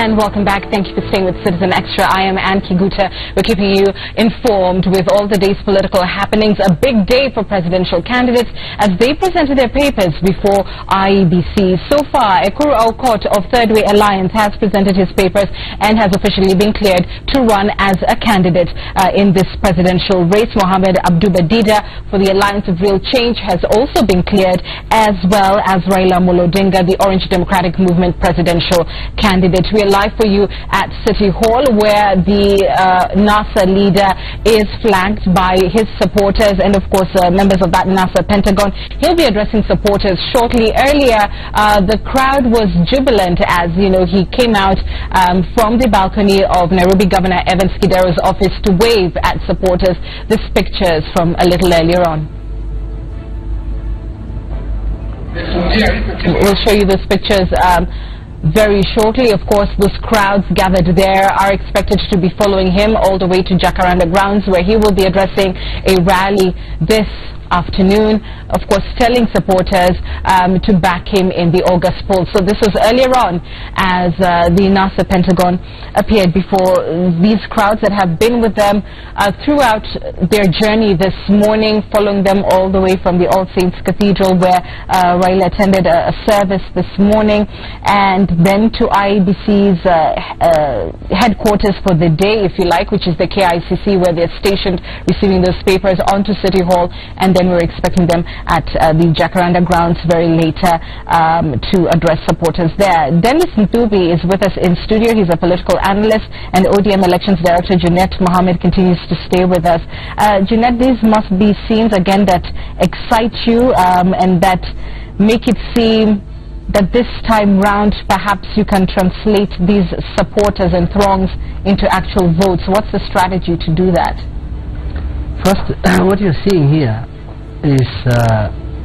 And welcome back. Thank you for staying with Citizen Extra. I am Ann Kiguta. We're keeping you informed with all the day's political happenings. A big day for presidential candidates as they presented their papers before IEBC. So far, Ekuru Aukot of Third Way Alliance has presented his papers and has officially been cleared to run as a candidate in this presidential race. Mohammed Abdubadida for the Alliance of Real Change has also been cleared, as well as Raila Odinga, the Orange Democratic Movement presidential candidate. We are live for you at City Hall, where the NASA leader is flanked by his supporters and, of course, members of that NASA Pentagon. He'll be addressing supporters shortly. Earlier, the crowd was jubilant as, you know, he came out from the balcony of Nairobi Governor Evans Kidero's office to wave at supporters. This picture is from a little earlier on. We'll show you those pictures very shortly. Of course, those crowds gathered there are expected to be following him all the way to Jacaranda Grounds, where he will be addressing a rally this afternoon, of course, telling supporters to back him in the August poll. So this was earlier on as the NASA Pentagon appeared before these crowds that have been with them throughout their journey this morning, following them all the way from the All Saints Cathedral, where Raila attended a service this morning, and then to IEBC's headquarters for the day, if you like, which is the KICC, where they're stationed receiving those papers, onto City Hall, and then we're expecting them at the Jacaranda Grounds very later to address supporters there. Dennis Ntubi is with us in studio. He's a political analyst, and ODM Elections Director Junet Mohammed continues to stay with us. Junet, these must be scenes again that excite you and that make it seem that this time round perhaps you can translate these supporters and throngs into actual votes. What's the strategy to do that? First, what you're seeing here is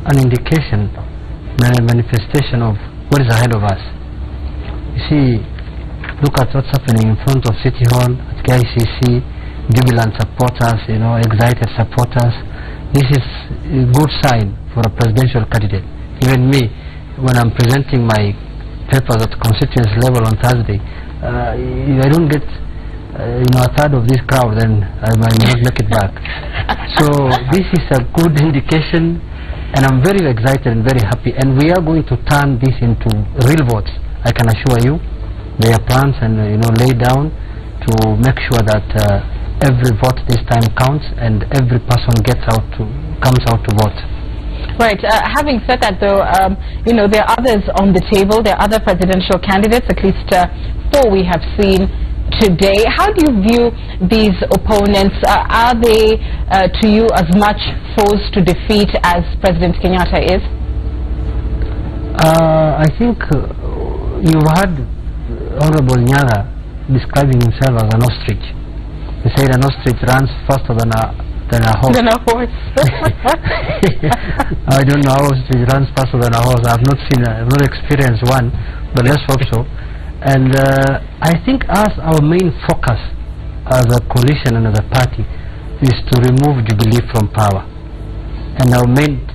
an indication, a manifestation of what is ahead of us. You see, look at what's happening in front of City Hall, at KICC, jubilant supporters, you know, excited supporters. This is a good sign for a presidential candidate. Even me, when I'm presenting my papers at constituency level on Thursday, if I don't get a third of this crowd, then I might not make it back. So this is a good indication, and I'm very excited and very happy, and we are going to turn this into real votes. I can assure you, there are plans and laid down to make sure that every vote this time counts and every person comes out to vote. Right. Having said that, though, there are others on the table. There are other presidential candidates, at least 4 we have seen today. How do you view these opponents? Are they to you as much foes to defeat as President Kenyatta is? I think you heard Honorable Nyaga describing himself as an ostrich. He said an ostrich runs faster than a horse. I don't know how ostrich runs faster than a horse. I've not experienced one, but let's hope so. And I think our main focus as a coalition and as a party is to remove Jubilee from power. And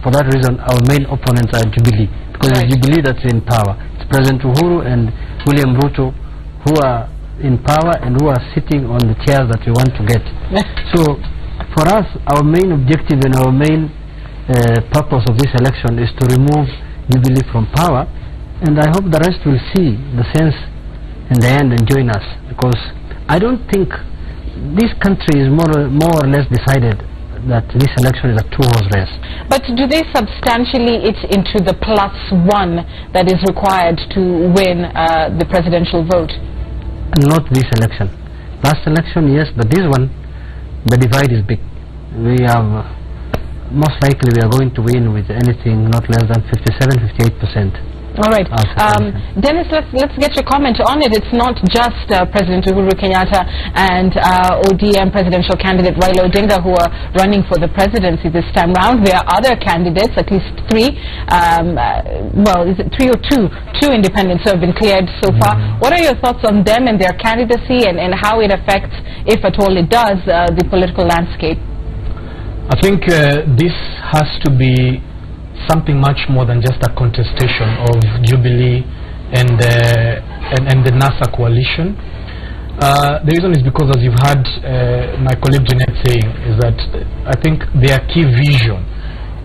for that reason, our main opponents are Jubilee, because it's Jubilee that's in power. It's President Uhuru and William Ruto who are in power and who are sitting on the chairs that we want to get. So for us, our main objective and our main purpose of this election is to remove Jubilee from power, and I hope the rest will see the sense in the end and join us, because I don't think this country is more or less decided that this election is a two-horse race. But do they substantially eat into the +1 that is required to win the presidential vote? Not this election. Last election, yes, but this one, the divide is big. Most likely we are going to win with anything not less than 57–58%. All right. Dennis, let's get your comment on it. It's not just President Uhuru Kenyatta and ODM presidential candidate Raila Odinga who are running for the presidency this time round. There are other candidates, at least 3. Well, is it 3 or 2? 2 independents who have been cleared so far. What are your thoughts on them and their candidacy and how it affects, if at all it does, the political landscape? I think this has to be something much more than just a contestation of Jubilee and and the NASA coalition. The reason is because, as you've heard my colleague Jeanette saying, is that I think their key vision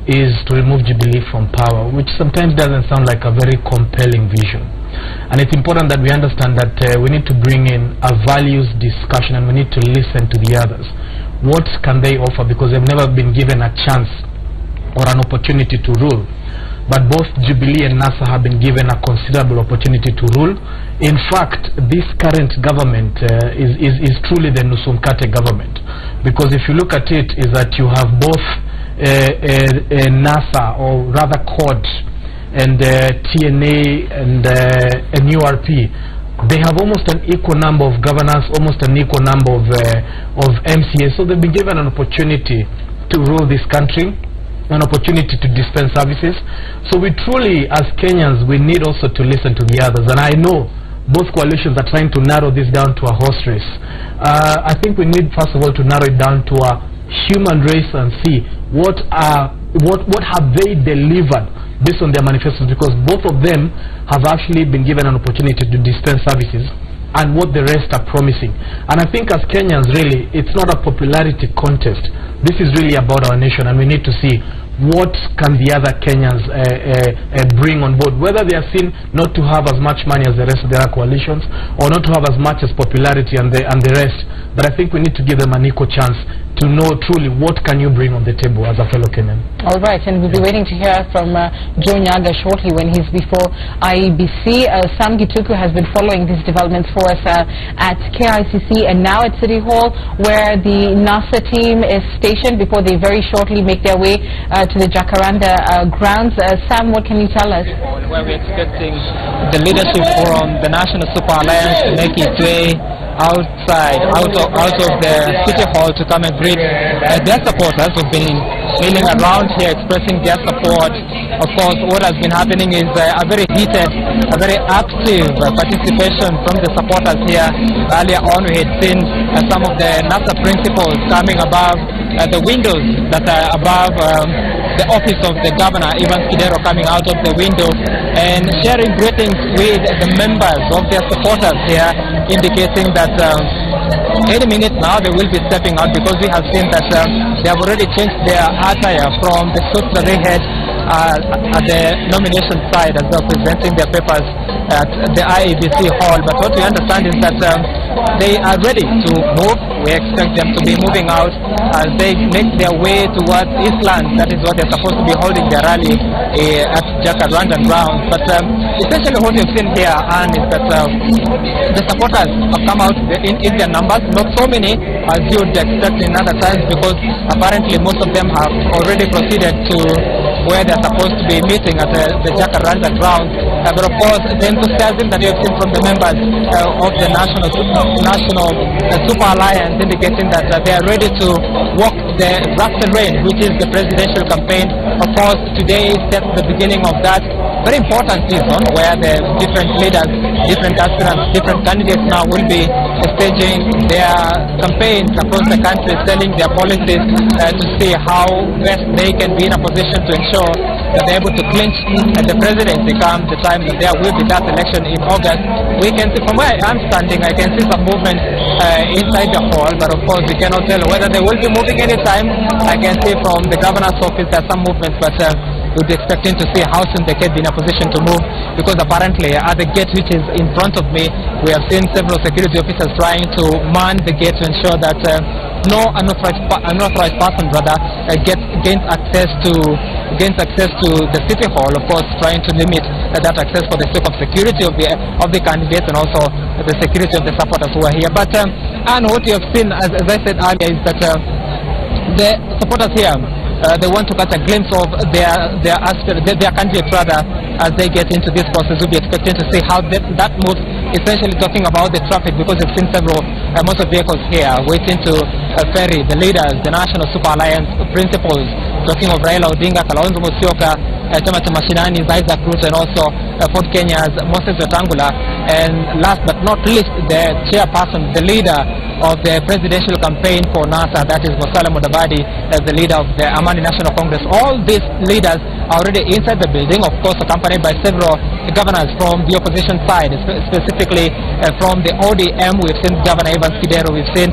is to remove Jubilee from power, which sometimes doesn't sound like a very compelling vision. And it's important that we understand that we need to bring in a values discussion, and we need to listen to the others. What can they offer? Because they've never been given a chance or an opportunity to rule. But both Jubilee and NASA have been given a considerable opportunity to rule. In fact, this current government is truly the Nusumkate government, because if you look at it, is that you have both NASA, or rather COD, and TNA and URP. They have almost an equal number of governors, almost an equal number of MCAs. So they've been given an opportunity to rule this country, an opportunity to dispense services. So we truly, as Kenyans, we need also to listen to the others. And I know both coalitions are trying to narrow this down to a horse race. I think we need, first of all, to narrow it down to a human race and see what have they delivered based on their manifestos, because both of them have actually been given an opportunity to dispense services, and what the rest are promising. And I think as Kenyans, really, it's not a popularity contest. This is really about our nation, and we need to see what can the other Kenyans bring on board, whether they are seen not to have as much money as the rest of the other coalitions, or not to have as much as popularity and the rest. But I think we need to give them an equal chance to know truly what can you bring on the table as a fellow Kenyan. All right, and we'll be waiting to hear from Joe Nyaga shortly when he's before IEBC. Sam Gituku has been following these developments for us at KICC and now at City Hall, where the NASA team is stationed before they very shortly make their way to the Jacaranda grounds. Sam, what can you tell us? Where we're expecting the leadership from the National Super Alliance to make its way outside, out of the City Hall to come and greet their supporters who've been milling around here expressing their support. Of course, what has been happening is a very heated, a very active participation from the supporters here. Earlier on, we had seen some of the NASA principals coming above the windows that are above the office of the governor, Ivan Kidero, coming out of the window and sharing greetings with the members of their supporters here, indicating that any minute now they will be stepping out, because we have seen that they have already changed their attire from the suits that they had at the nomination side as they're presenting their papers at the IEBC hall. But what we understand is that they are ready to move. We expect them to be moving out as they make their way towards Eastland. That is what they're supposed to be holding their rally at Jacaranda grounds. But essentially what we've seen here, Anne, is that the supporters have come out in their numbers, not so many as you would expect in other times, because apparently most of them have already proceeded to where they're supposed to be meeting at the Jacaranda grounds. But of course, the enthusiasm that you have seen from the members of the National Super Alliance, indicating that they are ready to walk the rough terrain, which is the presidential campaign. Of course, today steps the beginning of that very important season, where the different leaders, different aspirants, different candidates now will be staging their campaigns across the country, selling their policies to see how best they can be in a position to ensure that they're able to clinch the presidency come the time that there will be that election in August. We can see from where I'm standing, I can see some movement inside the hall, but of course we cannot tell whether they will be moving anytime. I can see from the governor's office there are some movements, but we'll be expecting to see how soon they can be in a position to move, because apparently at the gate which is in front of me, we have seen several security officers trying to man the gate to ensure that no unauthorized person gains access to the City Hall. Of course, trying to limit that access for the sake of security of the candidates and also the security of the supporters who are here. But and what you have seen, as I said earlier, is that the supporters here, they want to catch a glimpse of their candidates rather as they get into this process. We'll be expecting to see how that moves, essentially talking about the traffic, because we've seen several motor vehicles here waiting to ferry the leaders, the National Super Alliance principals, talking of Raila Odinga, Kalonzo Musyoka, Chama cha Mashinani's Isaac Ruto, and also Ford Kenya's Moses Wetangula, and last but not least, the chairperson, the leader of the presidential campaign for NASA, that is Musalia Mudavadi, as the leader of the Amani National Congress. All these leaders are already inside the building, of course accompanied by several governors from the opposition side, specifically from the ODM. We've seen Governor Evans Kidero, we've seen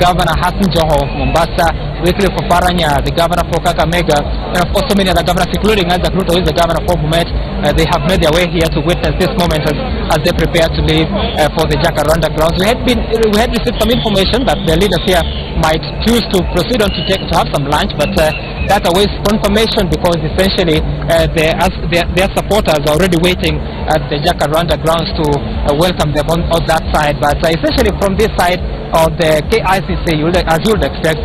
Governor Hassan Joho of Mombasa, Wycliffe Oparanya, the governor for Kakamega, and of course so many other governors, including Isaac Ruto, who is the governor for Bomet. They have made their way here to witness this moment as they prepare to leave for the Jacaranda grounds. We had received some information that the leaders here might choose to proceed on to have some lunch, but that awaits confirmation, because essentially their supporters are already waiting at the Jacaranda grounds to welcome them on that side. But essentially from this side of the KICC, as you would expect,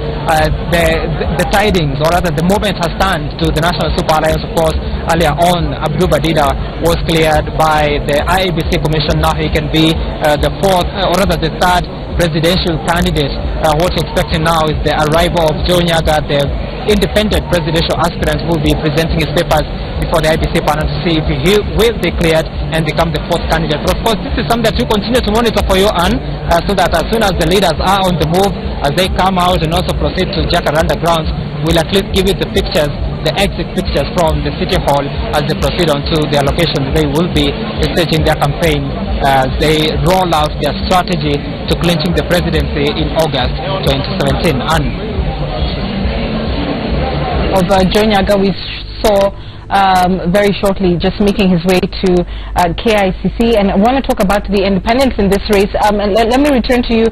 the tidings, or rather the moment, has turned to the National Super Alliance. Of course, earlier on, Abdul Badida was cleared by the IEBC Commission. Now he can be the fourth, or rather the third presidential candidate. What we're expecting now is the arrival of Joe Nyaga, the independent presidential aspirant, who will be presenting his papers before the IEBC panel to see if he will be cleared and become the fourth candidate. But of course, this is something that we continue to monitor for you, Anne, so that as soon as the leaders are on the move, as they come out and also proceed to Jacaranda grounds, we'll at least give you the pictures, the exit pictures from the City Hall as they proceed on to their locations. They will be staging their campaign as they roll out their strategy to clinching the presidency in August 2017. And of Joe Nyaga, we saw very shortly just making his way to KICC, and I want to talk about the independents in this race. Let me return to you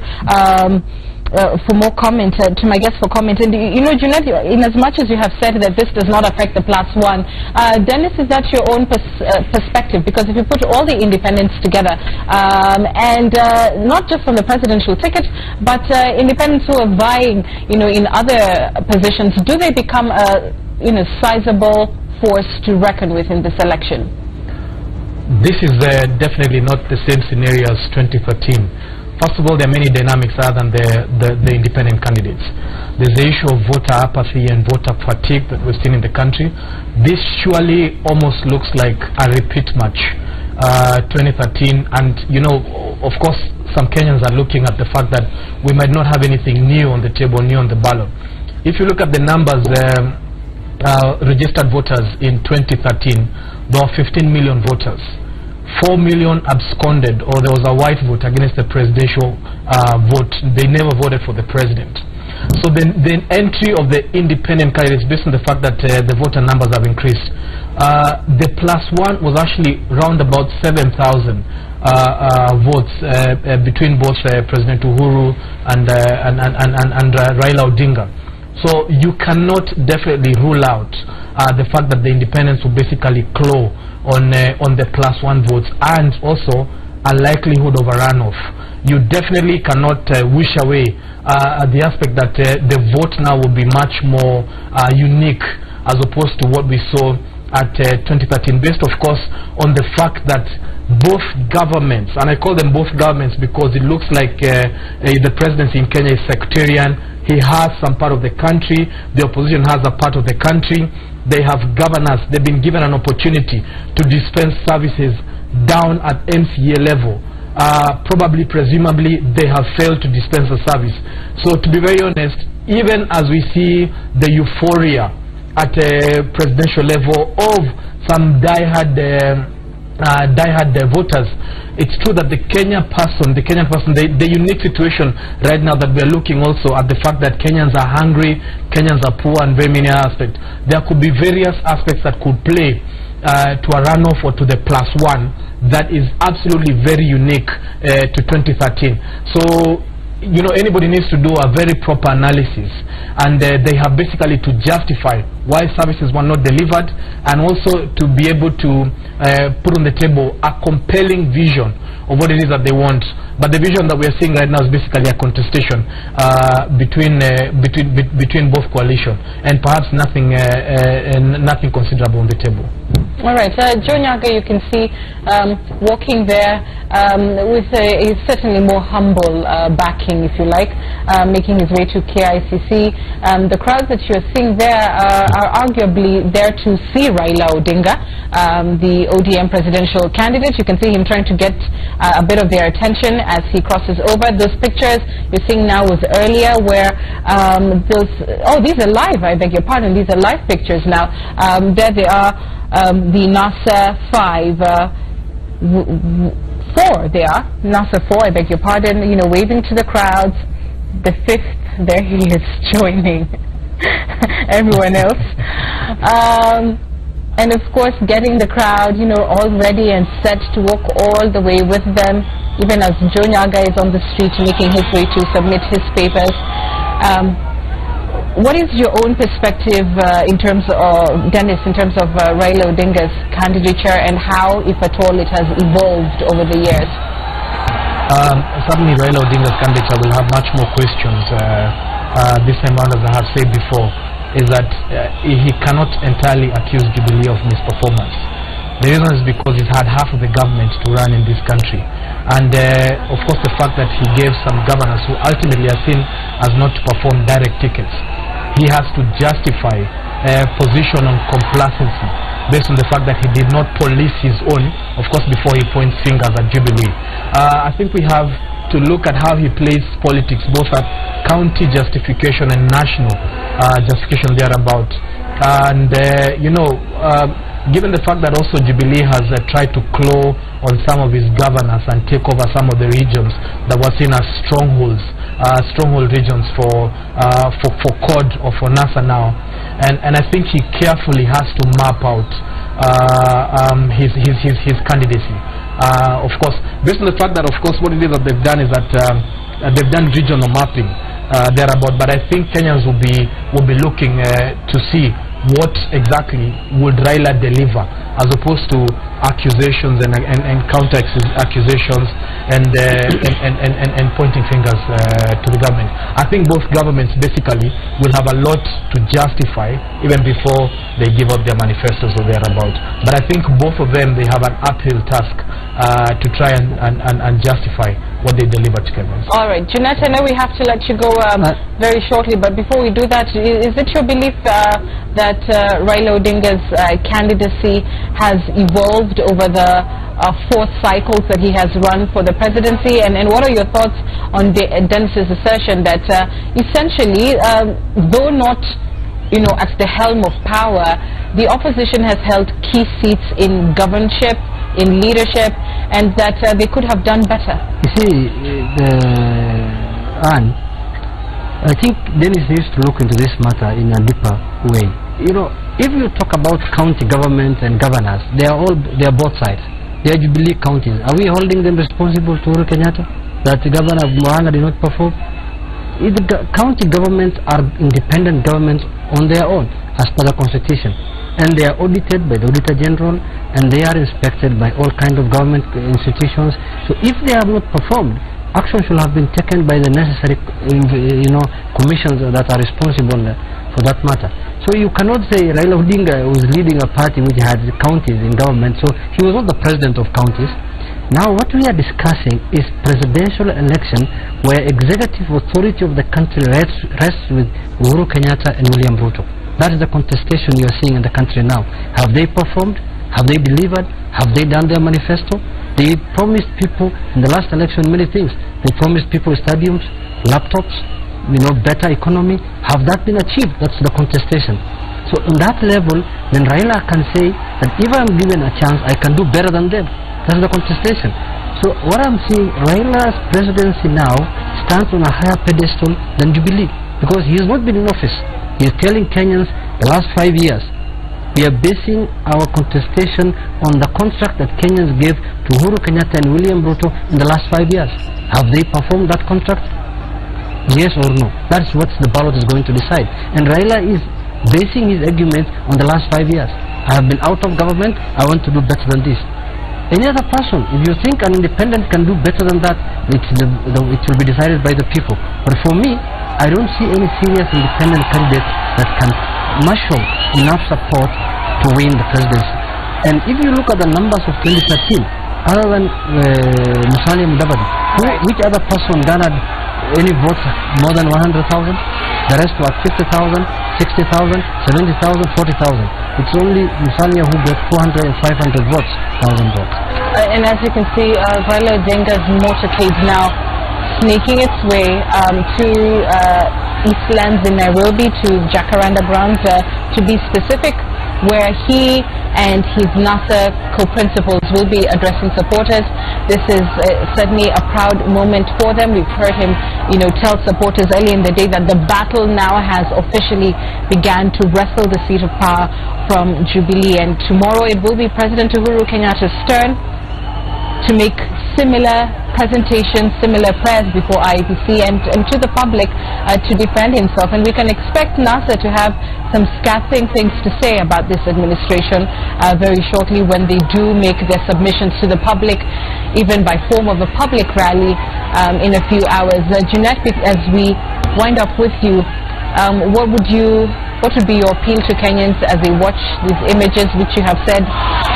for more comment, to my guest for comment. And you know, Junaid, in as much as you have said that this does not affect the +1, Dennis, is that your own perspective? Because if you put all the independents together, and not just on the presidential ticket, but independents who are vying, you know, in other positions, do they become a, you know, sizable force to reckon with in this election? This is definitely not the same scenario as 2013. First of all, there are many dynamics other than the independent candidates. There's the issue of voter apathy and voter fatigue that we've seen in the country. This surely almost looks like a repeat match, 2013. And, you know, of course, some Kenyans are looking at the fact that we might not have anything new on the table, new on the ballot. If you look at the numbers, registered voters in 2013, there were 15 million voters. 4 million absconded, or there was a white vote against the presidential vote. They never voted for the president. So the entry of the independent candidates, based on the fact that the voter numbers have increased, the +1 was actually round about 7,000 votes between both President Uhuru and Raila Odinga. So you cannot definitely rule out the fact that the independents will basically claw on the +1 votes, and also a likelihood of a runoff. You definitely cannot wish away the aspect that the vote now will be much more unique as opposed to what we saw at 2013, based of course on the fact that both governments, and I call them both governments because it looks like the presidency in Kenya is sectarian. He has some part of the country, the opposition has a part of the country. They have governors, they've been given an opportunity to dispense services down at MCA level. Probably, presumably, they have failed to dispense the service. So to be very honest, even as we see the euphoria at a presidential level of some diehard voters, it's true that the Kenyan person, the unique situation right now that we're looking also at the fact that Kenyans are hungry, Kenyans are poor, and very many aspects. There could be various aspects that could play to a runoff or to the +1 that is absolutely very unique to 2013. So, you know, anybody needs to do a very proper analysis, and they have basically to justify why services were not delivered, and also to be able to put on the table a compelling vision of what it is that they want. But the vision that we are seeing right now is basically a contestation between both coalitions, and perhaps nothing considerable on the table. All right, Joe Nyaga, you can see walking there with a certainly more humble backing, if you like, making his way to KICC. The crowds that you're seeing there are arguably there to see Raila Odinga, the ODM presidential candidate. You can see him trying to get a bit of their attention as he crosses over. Those pictures you're seeing now was earlier where these are live, I beg your pardon, these are live pictures now. There they are, the NASA 5 4 they are, NASA 4, I beg your pardon, you know, waving to the crowds. The 5th, there he is joining everyone else. And of course getting the crowd, you know, all ready and set to walk all the way with them, even as Joe Nyaga is on the street making his way to submit his papers. What is your own perspective in terms of, Dennis, in terms of Raila Odinga's candidature and how, if at all, it has evolved over the years? Certainly Raila Odinga's candidature will have much more questions this time around, as I have said before, is that he cannot entirely accuse Jubilee of misperformance. The reason is because he's had half of the government to run in this country, and of course the fact that he gave some governors who ultimately are seen as not to perform direct tickets, he has to justify a position on complacency based on the fact that he did not police his own, of course, before he points fingers at Jubilee. I think we have to look at how he plays politics, both at county justification and national justification thereabout. And you know, given the fact that also Jubilee has tried to claw on some of his governors and take over some of the regions that were seen as strongholds, stronghold regions for COD or for NASA now, and I think he carefully has to map out his candidacy. Of course, based on the fact that, of course, what it is that they've done is that they've done regional mapping thereabout. But I think Kenyans will be looking to see what exactly would Raila deliver, as opposed to accusations and counter accusations and pointing fingers to the government. I think both governments basically will have a lot to justify even before they give up their manifestos or thereabout. But I think both of them, they have an uphill task to try and justify what they deliver to Kenyans. All right, Jeanette, I know we have to let you go very shortly, but before we do that, is it your belief that Raila Odinga's candidacy has evolved over the 4 cycles that he has run for the presidency? And what are your thoughts on Dennis's assertion that essentially, though not, you know, at the helm of power, the opposition has held key seats in governorship, in leadership, and that they could have done better? You see, Anne, I think Dennis needs to look into this matter in a deeper way. You know, if you talk about county government and governors, they are both sides. They are Jubilee counties. Are we holding them responsible to Uhuru Kenyatta that the governor of Murang'a did not perform? The county governments are independent governments on their own as per the constitution, and they are audited by the Auditor General, and they are inspected by all kinds of government institutions. So if they have not performed, action should have been taken by the necessary commissions that are responsible for that matter. So you cannot say Raila Odinga was leading a party which had counties in government, so he was not the president of counties. Now what we are discussing is presidential election where executive authority of the country rests with Uhuru Kenyatta and William Ruto. That is the contestation you are seeing in the country now. Have they performed? Have they delivered? Have they done their manifesto? They promised people in the last election many things. They promised people stadiums, laptops, better economy. Have that been achieved? That's the contestation. So on that level, then Raila can say that if I'm given a chance, I can do better than them. That's the contestation. So what I'm seeing, Raila's presidency now stands on a higher pedestal than Jubilee, because he has not been in office. He is telling Kenyans the last 5 years, we are basing our contestation on the contract that Kenyans gave to Uhuru Kenyatta and William Ruto in the last 5 years. Have they performed that contract? Yes or no? That's what the ballot is going to decide. And Raila is basing his arguments on the last 5 years. I have been out of government, I want to do better than this. Any other person, if you think an independent can do better than that, it will be decided by the people. But for me, I don't see any serious independent candidate that can marshal enough support to win the presidency. And if you look at the numbers of 2013, other than Musalia Mudavadi, which other person garnered any votes more than 100,000? The rest were 50,000, 60,000, 70,000, 40,000. It's only Musalia who got 400 and 500 votes, 1,000 votes. And as you can see, Raila Odinga's motorcade now sneaking its way to Eastlands in Nairobi, to Jacaranda Grounds. To be specific, where he and his NASA co-principals will be addressing supporters. This is certainly a proud moment for them. We've heard him, tell supporters early in the day that the battle now has officially began to wrestle the seat of power from Jubilee, and tomorrow it will be President Uhuru Kenyatta's turn to make similar presentations, similar prayers before IEBC and to the public to defend himself. And we can expect NASA to have some scathing things to say about this administration very shortly when they do make their submissions to the public, even by form of a public rally in a few hours. Jeanette, as we wind up with you, what would be your appeal to Kenyans as they watch these images, which you have said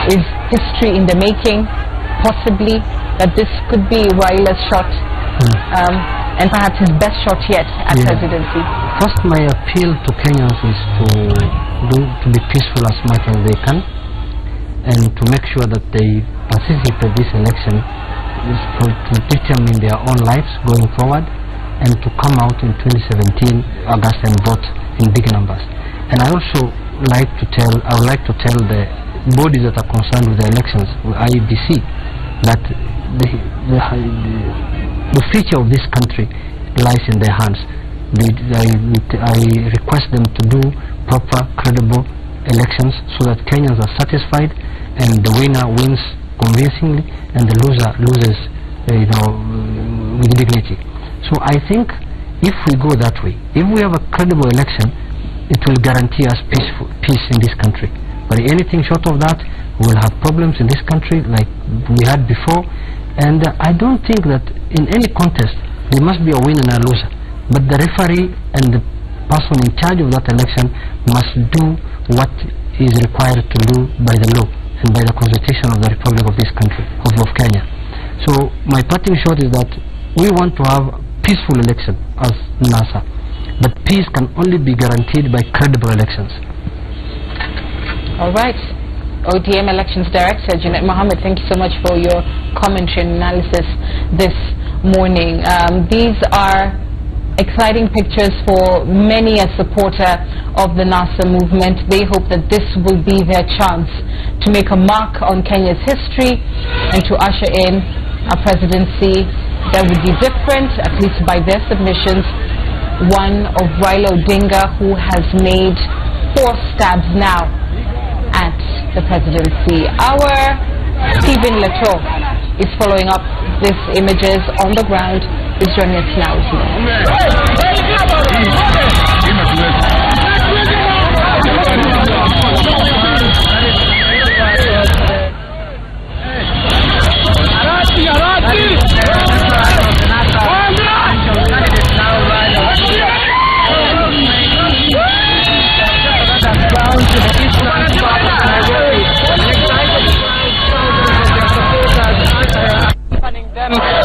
is history in the making? Possibly that this could be Raila's shot, and perhaps his best shot yet at presidency. First, my appeal to Kenyans is to be peaceful as much as they can, and to make sure that they participate in this election to determine their own lives going forward, and to come out in 2017 August and vote in big numbers. And I also would like to tell the bodies that are concerned with the elections, with IEBC, that the future of this country lies in their hands. I request them to do proper, credible elections so that Kenyans are satisfied and the winner wins convincingly and the loser loses with dignity. So I think if we go that way, if we have a credible election, it will guarantee us peace in this country. But anything short of that, we will have problems in this country like we had before. And I don't think that in any contest there must be a winner and a loser. But the referee and the person in charge of that election must do what is required to do by the law and by the constitution of the Republic of this country, of Kenya. So my parting shot is that we want to have a peaceful election as NASA. But peace can only be guaranteed by credible elections. All right. ODM Elections Director Jeanette Mohammed, thank you so much for your commentary and analysis this morning. These are exciting pictures for many a supporter of the NASA movement. They hope that this will be their chance to make a mark on Kenya's history and to usher in a presidency that would be different, at least by their submissions, one of Raila Odinga, who has made 4 stabs now at the presidency. Our Stephen Leto is following up these images on the ground. He's joining us now.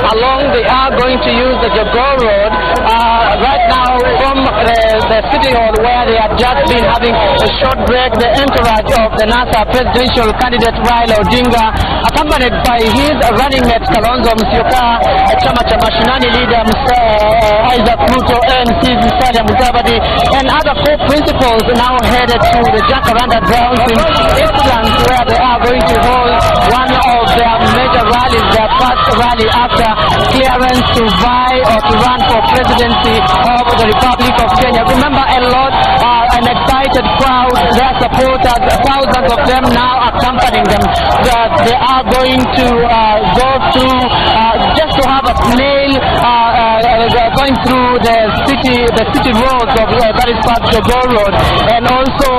Along they are going to use the Jogoo Road right now from the City Hall, where they have just been having a short break. The entourage of the NASA presidential candidate Raila Odinga, accompanied by his running mate Kalonzo Musyoka, Chama cha Mashinani leader Isaac Ruto, and his Musalia Mudavadi, and other co-principals now headed to the Jacaranda grounds in Eastlands, where they are going to hold one of their major rallies, their first rally after clearance to vie or to run for presidency of the Republic of Kenya. Remember, a lot an excited crowd, their supporters, thousands of them now accompanying them. They are going to go through just to have a snail going through the city roads of that is part of the Jogoo Road, and also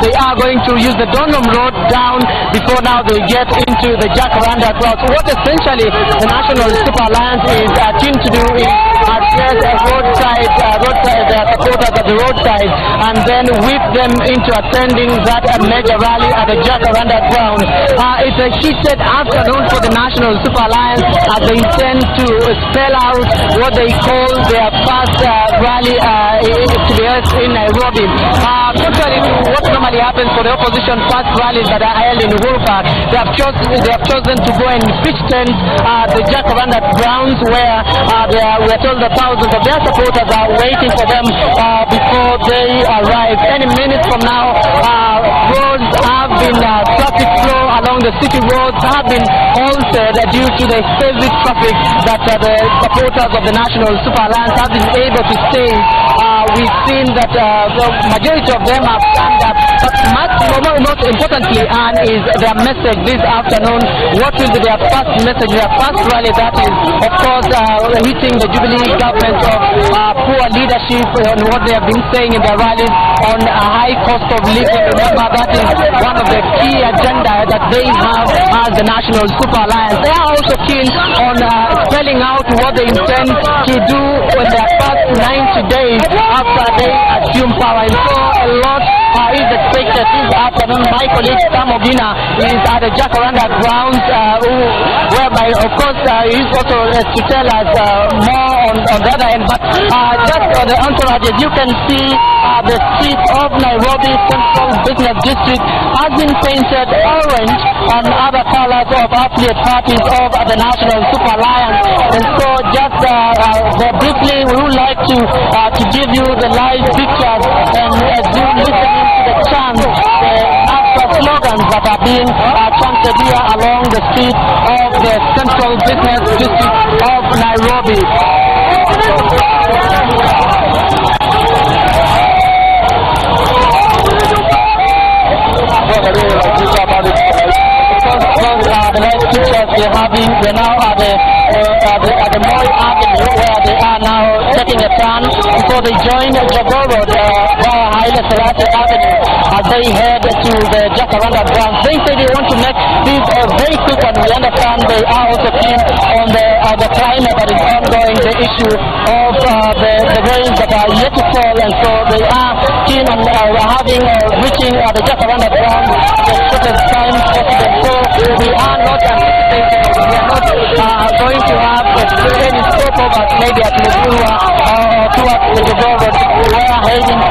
they are going to use the Donholm Road down before now they get into the Jacaranda crowd. So what essentially the National Super Alliance is keen to do is address roadside supporters at the roadside and then whip them into attending that major rally at the Jacaranda ground. It's a heated afternoon for the National Super Alliance as they intend to spell out what they call their first rally in Nairobi. Contrary to what normally happens for the opposition first rallies that are held in Uhuru Park, they have chosen to go and pitch tent at the Jacaranda grounds, where we are told that thousands of their supporters are waiting for them before they arrive. Any minute from now, the city roads have been halted due to the heavy traffic that the supporters of the National Super Alliance have been able to stay. We've seen that the majority of them have stand up, but most importantly, and is their message this afternoon. What will be their first message, their first rally? That is, of course, hitting the Jubilee government of poor leadership and what they have been saying in their rallies on a high cost of living. Remember, that is one of the key agenda that they have as the National Super Alliance. They are also keen on spelling out what they intend to do in their first 90 days after they assume power. And so a lot is expected this afternoon. My colleague Sam Ogina is at the Jacaranda grounds, whereby, of course, he is also to tell us more on the other end. But just on the entourage, as you can see, the street of Nairobi Central Business District has been painted orange and other colors of affiliate parties of the National Super Alliance. And so just very briefly, we would like to give you the live pictures and as you listening to the chants, the slogans that are being chanted here along the street of the Central Business District of Nairobi. The live pictures they're having, we're now at the Moi Avenue, where they are now taking a turn before they join Jogoo Road via Haile Selassie Avenue as they head to the Jacaranda grounds. They say they want to make this a very quick one. We understand they are also keen on the climate that is ongoing, the issue of the rains that are yet to fall, and so they are keen on reaching the Jacaranda grounds the shortest time possible. So we are not anticipating, we are not going to have any stopover maybe at Mugurwa or towards the Jogoo Road. We are heading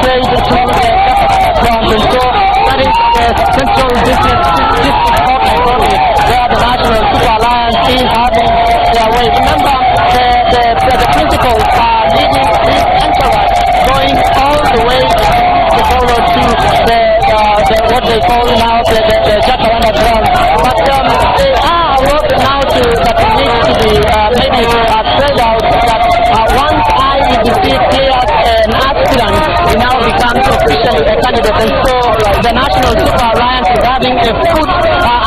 straight to the Jacaranda grounds, and so that is the Central District of Nairobi, where the National Super Alliance is having their way. Remember, the principals are leading this entourage, going all the way to the Jogoo Road to what they call now the Jacaranda grounds. But they are working now that needs to be maybe spread out, that once IEBC clears an aspirant, he now becomes officially a candidate. And so the National Super Alliance is having a foot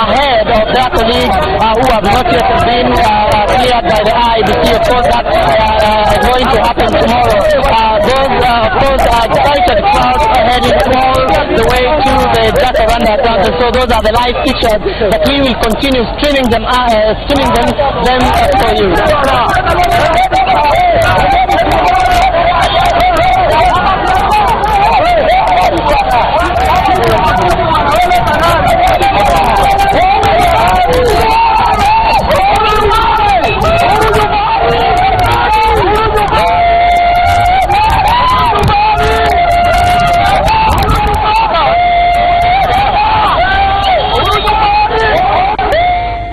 ahead of their colleagues who have not yet been cleared by the IEBC. Of course, that is going to happen tomorrow. Those, of course, are excited crowds heading all the way to the Jacaranda grounds. And so those are the live pictures that we will continue streaming them for you.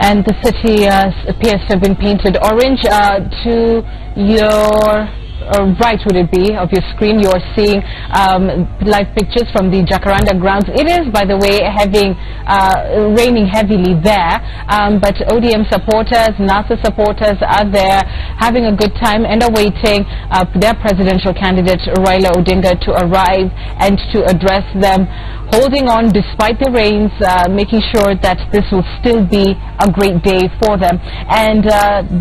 And the city appears to have been painted orange. To your right would it be of your screen, you're seeing live pictures from the Jacaranda grounds. It is, by the way, raining heavily there, but ODM supporters, NASA supporters are there having a good time and awaiting their presidential candidate Raila Odinga to arrive and to address them, holding on despite the rains, making sure that this will still be a great day for them. And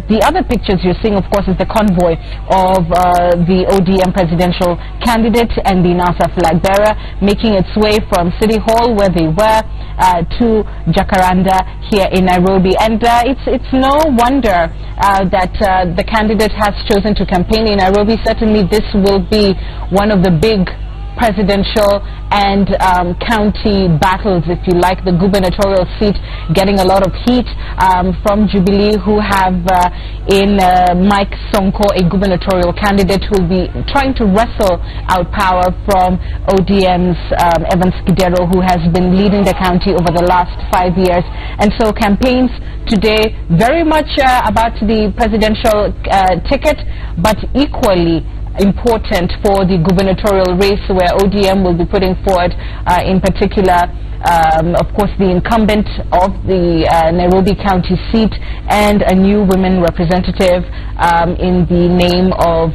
the other pictures you're seeing, of course, is the convoy of the ODM presidential candidate and the NASA flag bearer making its way from City Hall, where they were, to Jacaranda here in Nairobi. And it's no wonder that the candidate has chosen to campaign in Nairobi. Certainly this will be one of the big presidential and county battles, if you like. The gubernatorial seat getting a lot of heat from Jubilee, who have in Mike Sonko, a gubernatorial candidate who will be trying to wrestle out power from ODM's Evans Kidero, who has been leading the county over the last 5 years. And so campaigns today very much about the presidential ticket, but equally important for the gubernatorial race, where ODM will be putting forward in particular of course, the incumbent of the Nairobi County seat and a new women representative in the name of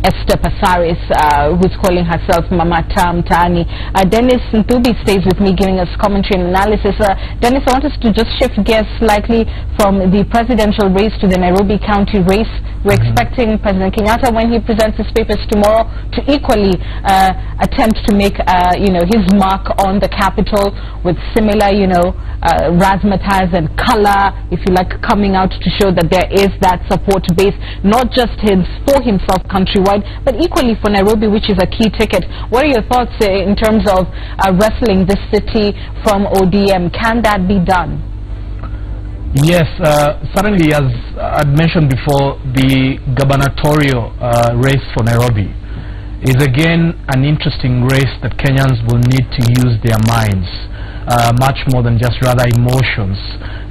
Esther Pasaris, who's calling herself Mama Tam Tani. Dennis Ntubi stays with me giving us commentary and analysis. Dennis, I want us to just shift gears slightly from the presidential race to the Nairobi County race. We're expecting President Kenyatta, when he presents his papers tomorrow, to equally attempt to make his mark on the capital with similar, razzmatazz and color, if you like, coming out to show that there is that support base, not just for himself countrywide, but equally for Nairobi, which is a key ticket. What are your thoughts in terms of wrestling this city from ODM? Can that be done? Yes, certainly, as I'd mentioned before, the gubernatorial race for Nairobi is again an interesting race that Kenyans will need to use their minds much more than just rather emotions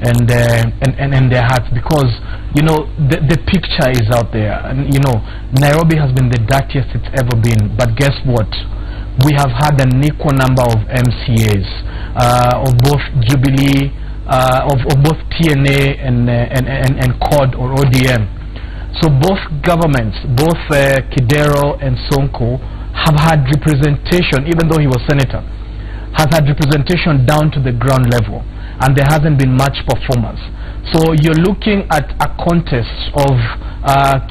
and their hearts, because the picture is out there, and Nairobi has been the dirtiest it's ever been. But guess what? We have had an equal number of MCAs of both Jubilee, of both TNA and COD or ODM. So both governments, both Kidero and Sonko, have had representation, even though he was senator, has had representation down to the ground level, and there hasn't been much performance. So you're looking at a contest of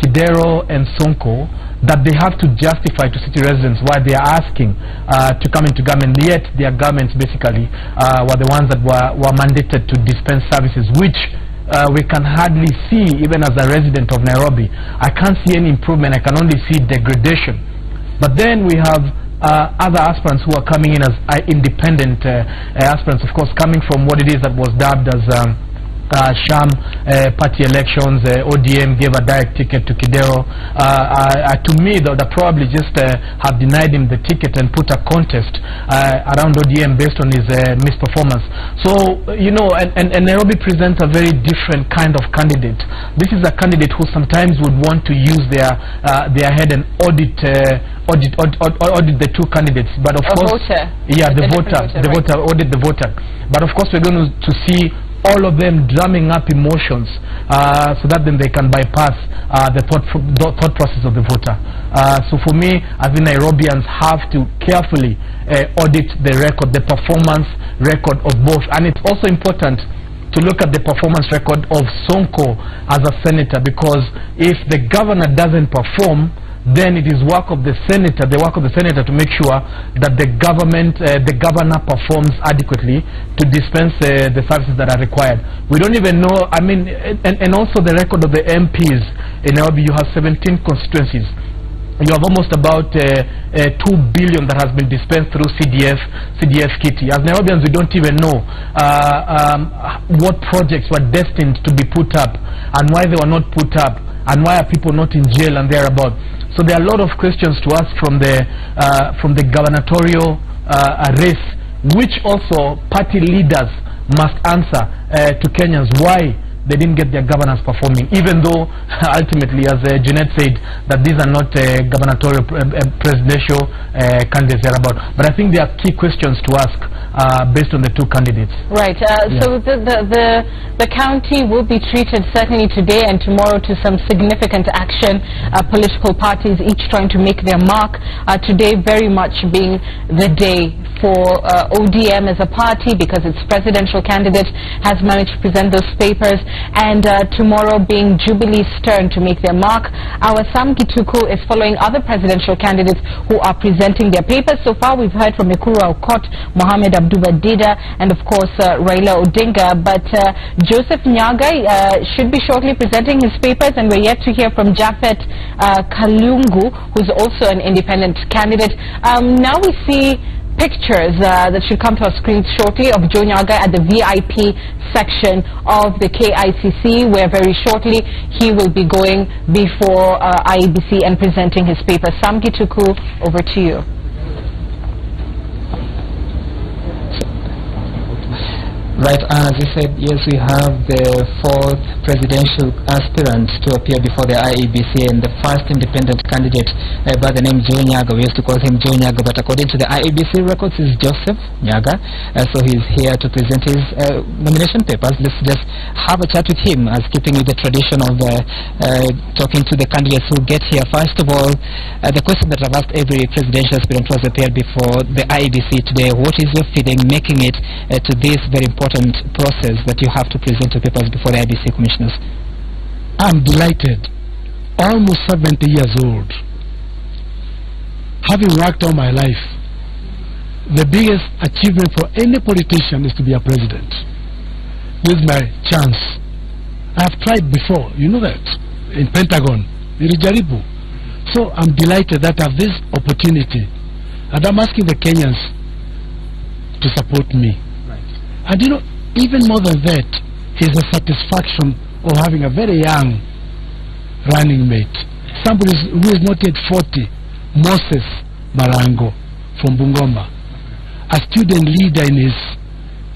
Kidero and Sonko that they have to justify to city residents why they are asking to come into government, yet their governments basically were the ones that were mandated to dispense services, which we can hardly see. Even as a resident of Nairobi, I can't see any improvement. I can only see degradation. But then we have other aspirants who are coming in as independent aspirants, of course, coming from what it is that was dubbed as sham party elections. ODM gave a direct ticket to Kidero. To me, though, they probably just have denied him the ticket and put a contest around ODM based on his misperformance. So, and Nairobi presents a very different kind of candidate. This is a candidate who sometimes would want to use their head and audit the two candidates. But of course, the voter, audit the voter. But of course, we're going to see all of them drumming up emotions so that then they can bypass the thought process of the voter. So for me, I think Nairobians have to carefully audit the record, the performance record of both. And it's also important to look at the performance record of Sonko as a senator, because if the governor doesn't perform, then it is the work of the senator to make sure that the governor performs adequately to dispense the services that are required. We don't even know, and also the record of the MPs in Nairobi. You have 17 constituencies. You have almost about 2 billion that has been dispensed through CDF kitty. As Nairobians, we don't even know what projects were destined to be put up and why they were not put up, and why are people not in jail and thereabout. So there are a lot of questions to ask from the gubernatorial race, which also party leaders must answer to Kenyans why they didn't get their governors performing, even though ultimately, as Jeanette said, that these are not gubernatorial presidential candidates thereabout. But I think there are key questions to ask based on the two candidates. Right. So the county will be treated certainly today and tomorrow to some significant action. Political parties each trying to make their mark. Today very much being the day for ODM as a party, because its presidential candidate has managed to present those papers, and tomorrow being Jubilee's turn to make their mark. Our Sam Gituku is following other presidential candidates who are presenting their papers. So far we've heard from Ekuru Aukot, Mohamed Abduba Dida, and of course Raila Odinga, but Joseph Nyagai should be shortly presenting his papers, and we're yet to hear from Japhet Kalungu, who's also an independent candidate. Now we see pictures that should come to our screens shortly of Joe Nyaga at the VIP section of the KICC, where very shortly he will be going before IEBC and presenting his paper. Sam Gituku, over to you. Right, and as you said, yes, we have the fourth presidential aspirant to appear before the IEBC, and the first independent candidate by the name Joe Nyaga. We used to call him Joe Nyaga, but according to the IEBC records, is Joseph Nyaga. So he's here to present his nomination papers. Let's just have a chat with him, as keeping with the tradition of talking to the candidates who get here. First of all, the question that I've asked every presidential aspirant who has appeared before the IEBC today: what is your feeling making it to this very important process that you have to present your papers before the IEBC commissioners? I'm delighted. Almost 70 years old. Having worked all my life, the biggest achievement for any politician is to be a president. This is my chance. I've tried before, you know that, in Pentagon, in Rijaribu. So I'm delighted that I have this opportunity. And I'm asking the Kenyans to support me. And you know, even more than that, is the satisfaction of having a very young running mate. Somebody who is not yet 40, Moses Marango from Bungoma, a student leader in his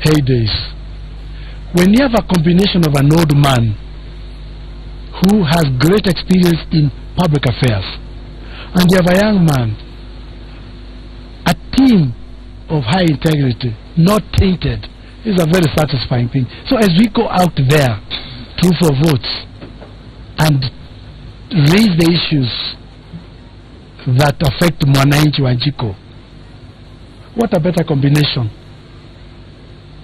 heydays. When you have a combination of an old man who has great experience in public affairs, and you have a young man, a team of high integrity, not tainted, is a very satisfying thing. So as we go out there, through for votes, and raise the issues that affect Mwananchi Wanjiko, what a better combination.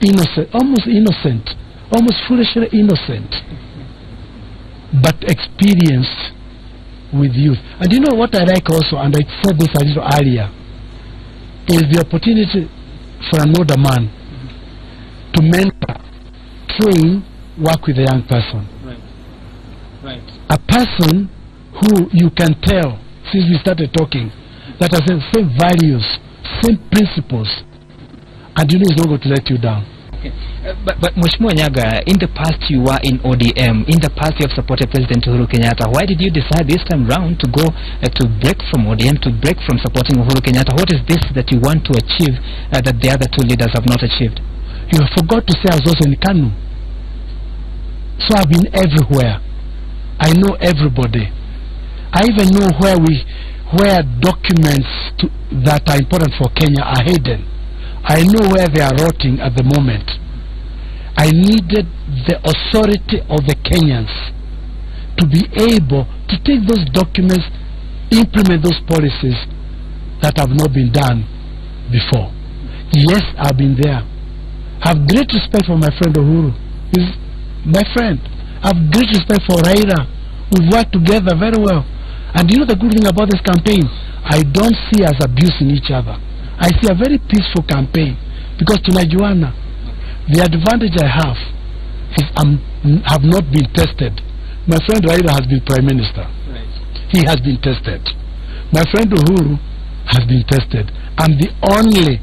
Innocent, almost foolishly innocent, but experienced with youth. And you know what I like also, and I said this a little earlier, is the opportunity for an older man to mentor, train, work with a young person. Right. A person who you can tell, since we started talking, that has the same values, same principles, and you know he's not going to let you down. Okay. But Mheshimiwa Nyaga, in the past you were in ODM. In the past you have supported President Uhuru Kenyatta. Why did you decide this time round to go to break from ODM, to break from supporting Uhuru Kenyatta? What is this that you want to achieve that the other two leaders have not achieved? You forgot to say I was also in Kanu. So I've been everywhere. I know everybody. I even know where documents that are important for Kenya are hidden. I know where they are rotting at the moment. I needed the authority of the Kenyans to be able to take those documents, implement those policies that have not been done before. Yes, I've been there. I have great respect for my friend Uhuru. He's my friend. I have great respect for Raila. We've worked together very well. And you know the good thing about this campaign? I don't see us abusing each other. I see a very peaceful campaign. Because tunajuana, the advantage I have is I have not been tested. My friend Raila has been Prime Minister. Right. He has been tested. My friend Uhuru has been tested. I'm the only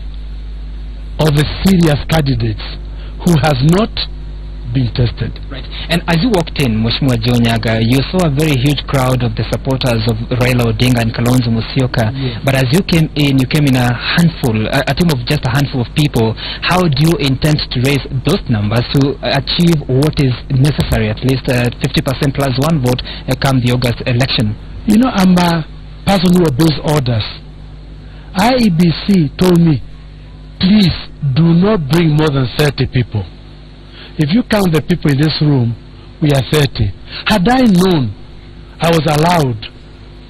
of the serious candidates who has not been tested. Right. And as you walked in, Mheshimiwa Joe Nyaga, you saw a very huge crowd of the supporters of Raila Odinga and Kalonzo Musyoka. Yes. But as you came in a handful, a team of just a handful of people. How do you intend to raise those numbers to achieve what is necessary, at least 50% plus one vote come the August election? You know, I'm a person who obeys orders. IEBC told me, please do not bring more than 30 people. If you count the people in this room, we are 30. Had I known I was allowed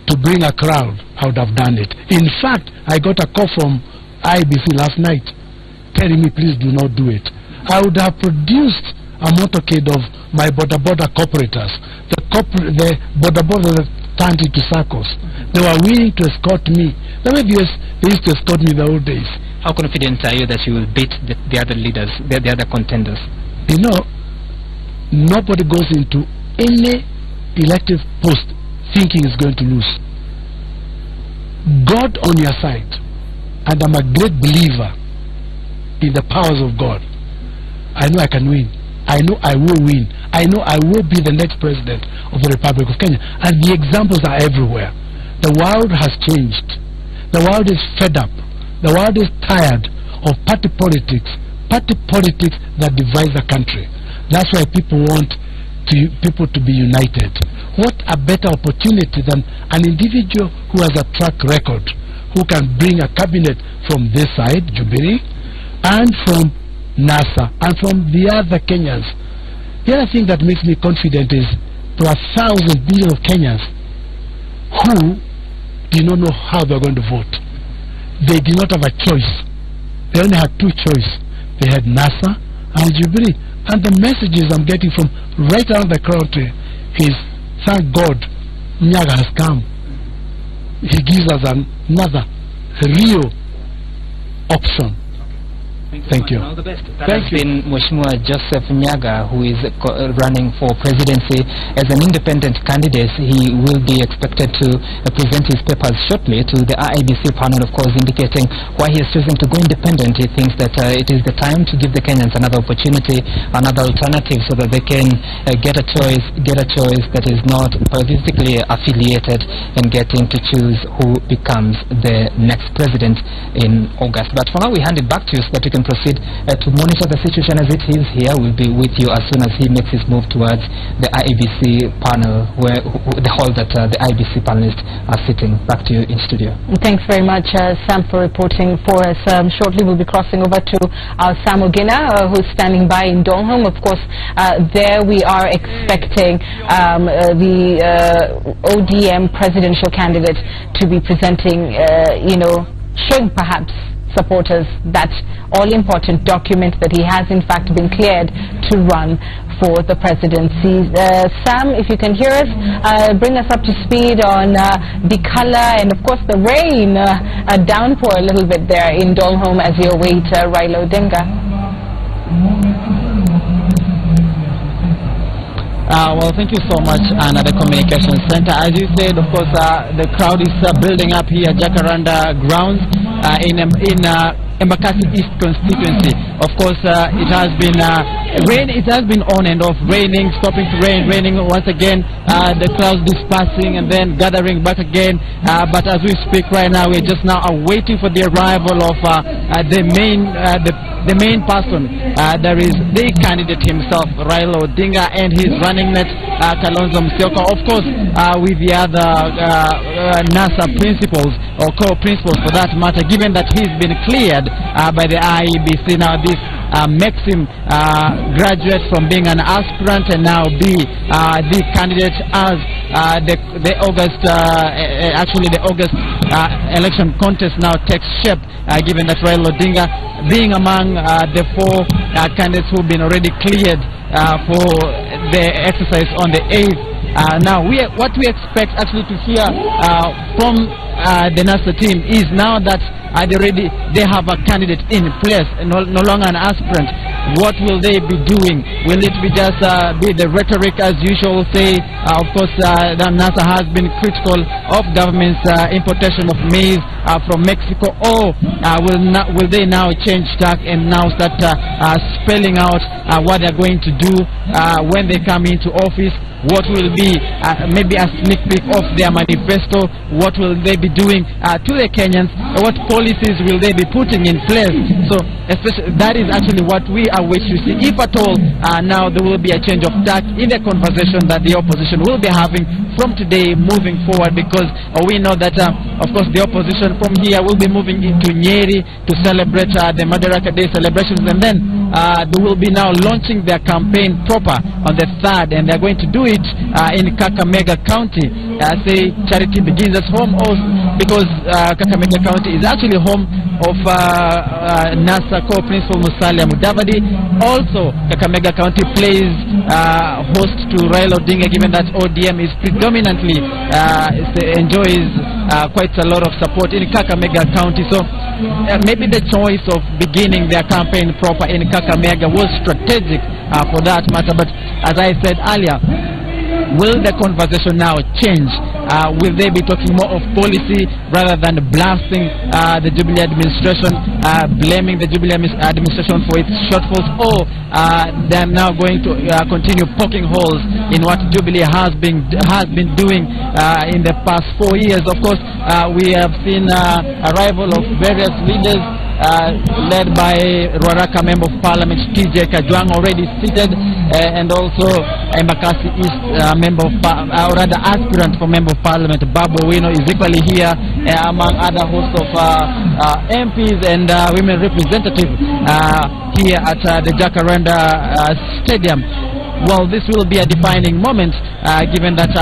to bring a crowd, I would have done it. In fact, I got a call from IEBC last night telling me, please do not do it. I would have produced a motorcade of my border corporators. The border that turned into circles. They were willing to escort me. The way they used to escort me in the old days. How confident are you that you will beat the other leaders, the other contenders? You know, nobody goes into any elective post thinking he's going to lose. God on your side, and I'm a great believer in the powers of God. I know I can win. I know I will win. I know I will be the next president of the Republic of Kenya. And the examples are everywhere. The world has changed. The world is fed up. The world is tired of party politics, party politics that divides the country. That's why people want people to be united. What a better opportunity than an individual who has a track record, who can bring a cabinet from this side, Jubilee, and from NASA, and from the other Kenyans. The other thing that makes me confident is there are thousands, billions of Kenyans who did not know how they were going to vote. They did not have a choice. They only had two choices. They had NASA and Jubilee. And the messages I'm getting from right around the country is, thank God, Nyaga has come. He gives us another real option. Thank you. All the best. That has been Mheshimiwa Joseph Nyaga, who is running for presidency as an independent candidate. He will be expected to present his papers shortly to the IEBC panel, of course, indicating why he is choosing to go independent. He thinks that it is the time to give the Kenyans another opportunity, another alternative, so that they can get a choice that is not politically affiliated, and getting to choose who becomes the next president in August. But for now, we hand it back to you so that you can proceed to monitor the situation as it is here. We'll be with you as soon as he makes his move towards the IEBC panel, where the hall that the IEBC panelists are sitting. Back to you in studio. Thanks very much, Sam, for reporting for us. Shortly we'll be crossing over to Sam Ogina, who's standing by in Donholm. Of course, there we are expecting the ODM presidential candidate to be presenting, showing perhaps supporters that all-important document that he has in fact been cleared to run for the presidency. Sam, if you can hear us, bring us up to speed on the color and of course the rain, a downpour a little bit there in Donholm as you await Raila Odinga. Well, thank you so much, Anna, the Communications Center. As you said, of course, the crowd is building up here at Jacaranda grounds in Embakasi East constituency. Of course, it has been rain. It has been on and off, raining, stopping to rain, raining once again. The clouds dispersing and then gathering back again. But as we speak right now, we're just now waiting for the arrival of the main person. There is the candidate himself, Raila Odinga, and his running mate, Kalonzo Musyoka. Of course, with the other NASA principals or co-principals for that matter, given that he's been cleared by the IEBC. Now this makes him graduate from being an aspirant and now be the candidate as the August election contest now takes shape, given that Raila Odinga being among the four candidates who've been already cleared for the exercise on the 8th. Now what we expect actually to hear from the NASA team is now that they have a candidate in place, no longer an aspirant. What will they be doing? Will it be just be the rhetoric as usual, say, of course, that NASA has been critical of government's importation of maize from Mexico, or will they now change tack and now start spelling out what they're going to do when they come into office? What will be maybe a sneak peek of their manifesto? What will they be doing to the Kenyans? What policies will they be putting in place? So especially, that is actually what we are waiting to see. If at all now there will be a change of tack in the conversation that the opposition will be having from today moving forward, because we know that of course the opposition from here will be moving into Nyeri to celebrate the Madaraka Day celebrations, and then they will be now launching their campaign proper on the 3rd, and they're going to do it in Kakamega County. Say charity begins at home, also because Kakamega County is actually home of NASA co-principal Musalia Mudavadi. Also, Kakamega County plays host to Raila Odinga, given that ODM is predominantly enjoys quite a lot of support in Kakamega County. So maybe the choice of beginning their campaign proper in Kakamega was strategic for that matter. But as I said earlier, will the conversation now change? Will they be talking more of policy rather than blasting the Jubilee administration, blaming the Jubilee administration for its shortfalls, or they're now going to continue poking holes in what Jubilee has been doing in the past 4 years? Of course, we have seen arrival of various leaders led by Ruaraka Member of Parliament TJ Kajwang, already seated, and also Embakasi East Member of or rather aspirant for Member of Parliament Babu Wino is equally here, among other hosts of MPs and women representatives here at the Jacaranda Stadium. Well, this will be a defining moment, given that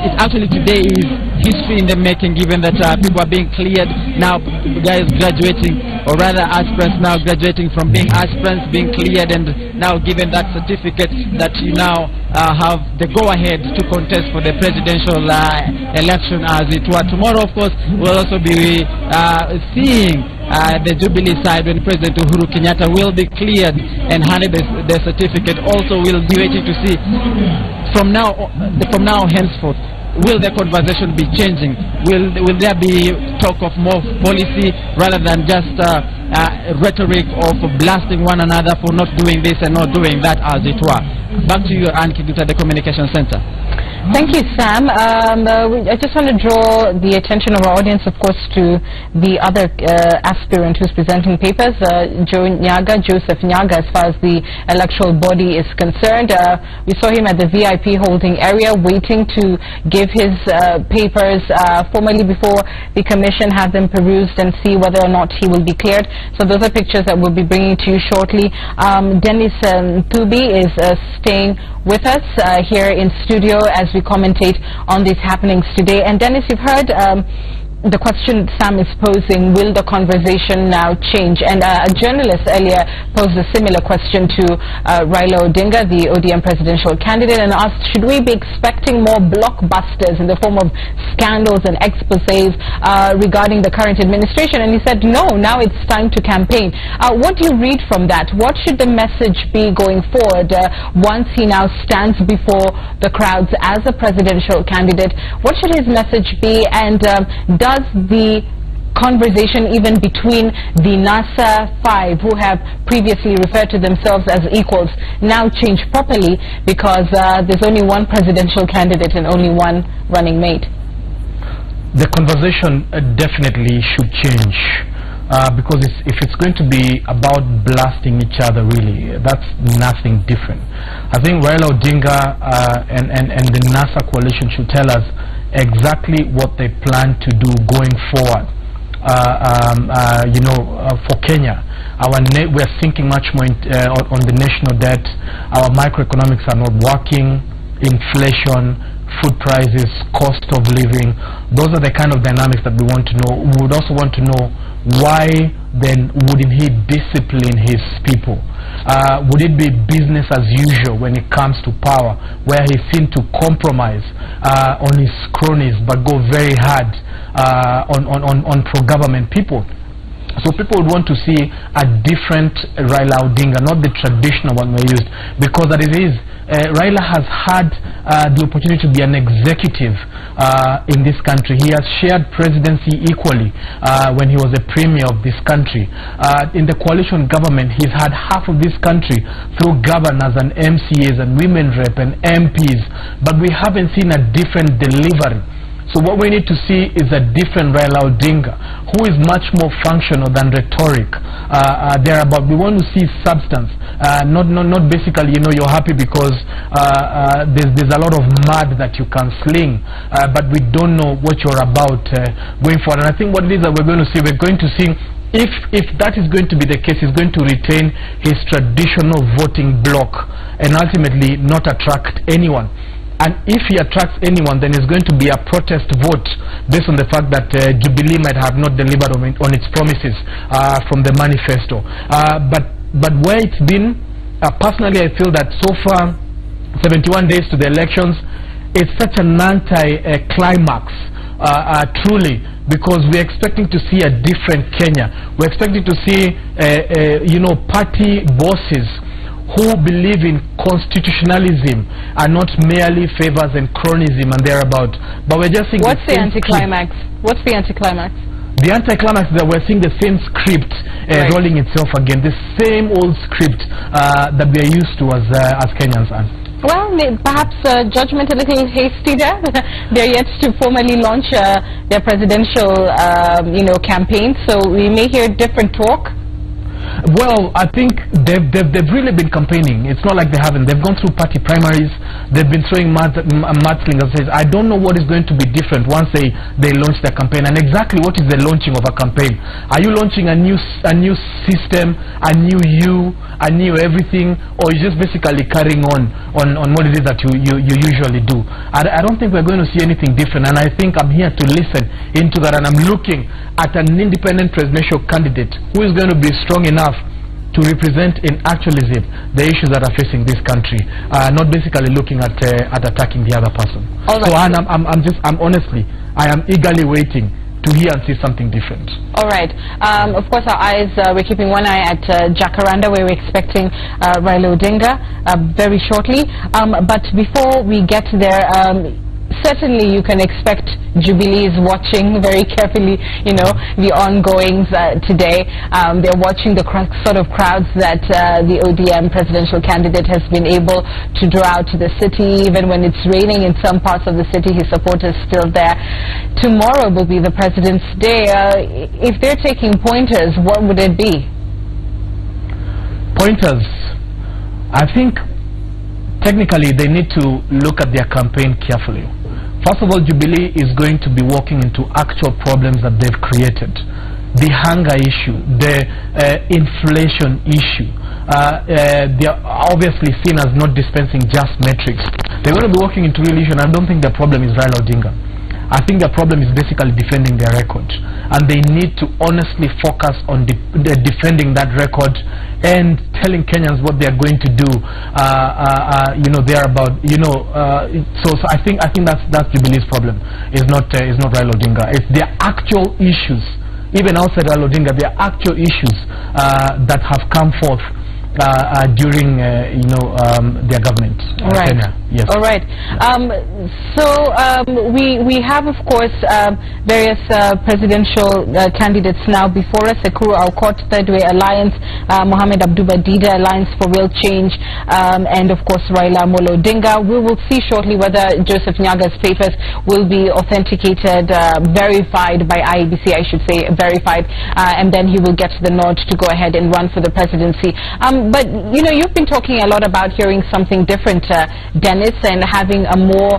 it actually today is history in the making, given that people are being cleared now, guys graduating, or rather aspirants now graduating from being aspirants, being cleared, and now given that certificate that you now have the go-ahead to contest for the presidential election, as it were. Tomorrow, of course, we'll also be seeing the Jubilee side, when President Uhuru Kenyatta will be cleared and handed the certificate. Also, we'll be waiting to see from now henceforth, will the conversation be changing? Will there be talk of more policy rather than just rhetoric of blasting one another for not doing this and not doing that, as it were? Back to you, Anne Kiguta, the Communication Center. Thank you, Sam. I just want to draw the attention of our audience, of course, to the other aspirant who's presenting papers, Joseph Nyaga, as far as the electoral body is concerned. We saw him at the VIP holding area waiting to give his papers formally before the commission have them perused and see whether or not he will be cleared. So those are pictures that we'll be bringing to you shortly. Dennis Thubi is staying with us here in studio as we commentate on these happenings today. And Dennis, you've heard the question Sam is posing, will the conversation now change? And a journalist earlier posed a similar question to Raila Odinga, the ODM presidential candidate, and asked, should we be expecting more blockbusters in the form of scandals and exposés regarding the current administration? And he said, no, now it's time to campaign. What do you read from that? What should the message be going forward once he now stands before the crowds as a presidential candidate? What should his message be? And does the conversation even between the NASA 5, who have previously referred to themselves as equals, now change properly because there's only one presidential candidate and only one running mate? The conversation definitely should change. Because if it's going to be about blasting each other, really, that's nothing different. I think Raila Odinga and the NASA coalition should tell us exactly what they plan to do going forward. For Kenya, we're sinking much more on the national debt. Our microeconomics are not working. Inflation, food prices, cost of living, those are the kind of dynamics that we want to know. We would also want to know, why then wouldn't he discipline his people? Would it be business as usual when it comes to power, where he seemed to compromise on his cronies but go very hard on pro-government people? So people would want to see a different Raila Odinga, not the traditional one we used, because that it is Raila has had the opportunity to be an executive in this country. He has shared presidency equally when he was a premier of this country. In the coalition government, he's had half of this country through governors and MCAs and women rep and MPs, but we haven't seen a different delivery. So what we need to see is a different Raila Odinga, who is much more functional than rhetoric. Thereabout, we want to see substance, not basically, you're happy because there's a lot of mud that you can sling, but we don't know what you're about going forward. And I think what it is that we're going to see if that is going to be the case, he's going to retain his traditional voting bloc and ultimately not attract anyone. And if he attracts anyone, then it's going to be a protest vote based on the fact that Jubilee might have not delivered on its promises from the manifesto. But where it's been, personally, I feel that so far, 71 days to the elections, it's such an anti-climax, truly, because we're expecting to see a different Kenya. We're expecting to see, party bosses who believe in constitutionalism and not merely favors and cronyism and thereabout. But we're just seeing what's the anticlimax? What's the anticlimax? The anticlimax is that we're seeing the same script rolling itself again, the same old script that we are used to as Kenyans. Well, perhaps judgment a little hasty there. They're yet to formally launch their presidential, campaign, so we may hear different talk. Well, I think they've really been campaigning. It's not like they haven't. They've gone through party primaries. They've been throwing mudslingers. I don't know what is going to be different once they launch their campaign. And exactly what is the launching of a campaign? Are you launching a new system, a new you, a new everything, or you just basically carrying on what it is that you usually do? I don't think we're going to see anything different. And I think I'm here to listen into that. And I'm looking at an independent presidential candidate who is going to be strong enough to represent in actualism the issues that are facing this country, not basically looking at attacking the other person. Right. So I'm honestly, I am eagerly waiting to hear and see something different. All right. Of course, we're keeping one eye at Jacaranda, where we're expecting Raila Odinga very shortly. But before we get there, certainly you can expect Jubilee is watching very carefully, the ongoings today. They're watching the sort of crowds that the ODM presidential candidate has been able to draw out to the city. Even when it's raining in some parts of the city, his support is still there. Tomorrow will be the President's Day. If they're taking pointers, what would it be? Pointers, I think technically they need to look at their campaign carefully. First of all, Jubilee is going to be walking into actual problems that they've created. The hunger issue, the inflation issue. They are obviously seen as not dispensing just metrics. They're going to be walking into real issue, and I don't think their problem is Raila Odinga. I think their problem is basically defending their record. And they need to honestly focus on defending that record and telling Kenyans what they are going to do, thereabout, so I think that's Jubilee's problem. Is not Raila Odinga. It's their actual issues, even outside Raila Odinga, their actual issues that have come forth during their government. Right. Kenya. Yes. All right. We have, of course, various presidential candidates now before us. Ekuru Aukot, Third Way Alliance, Mohamed Abduba Dida, Alliance for Real Change, and of course Raila Amolo Odinga. We will see shortly whether Joseph Nyaga's papers will be authenticated, verified by IEBC, I should say, verified, and then he will get the nod to go ahead and run for the presidency. But you've been talking a lot about hearing something different, Dennis, and having a more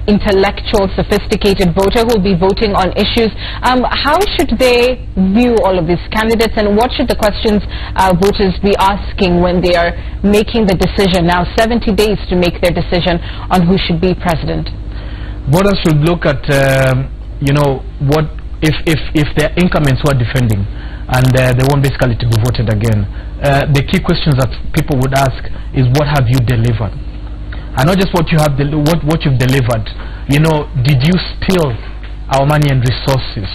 intellectual, sophisticated voter who will be voting on issues. How should they view all of these candidates, and what should the questions voters be asking when they are making the decision? Now 70 days to make their decision on who should be president. Voters should look at what if their incumbents who are defending and they want basically to be voted again. The key questions that people would ask is, what have you delivered? And not just what you have what you've delivered. Did you steal our money and resources?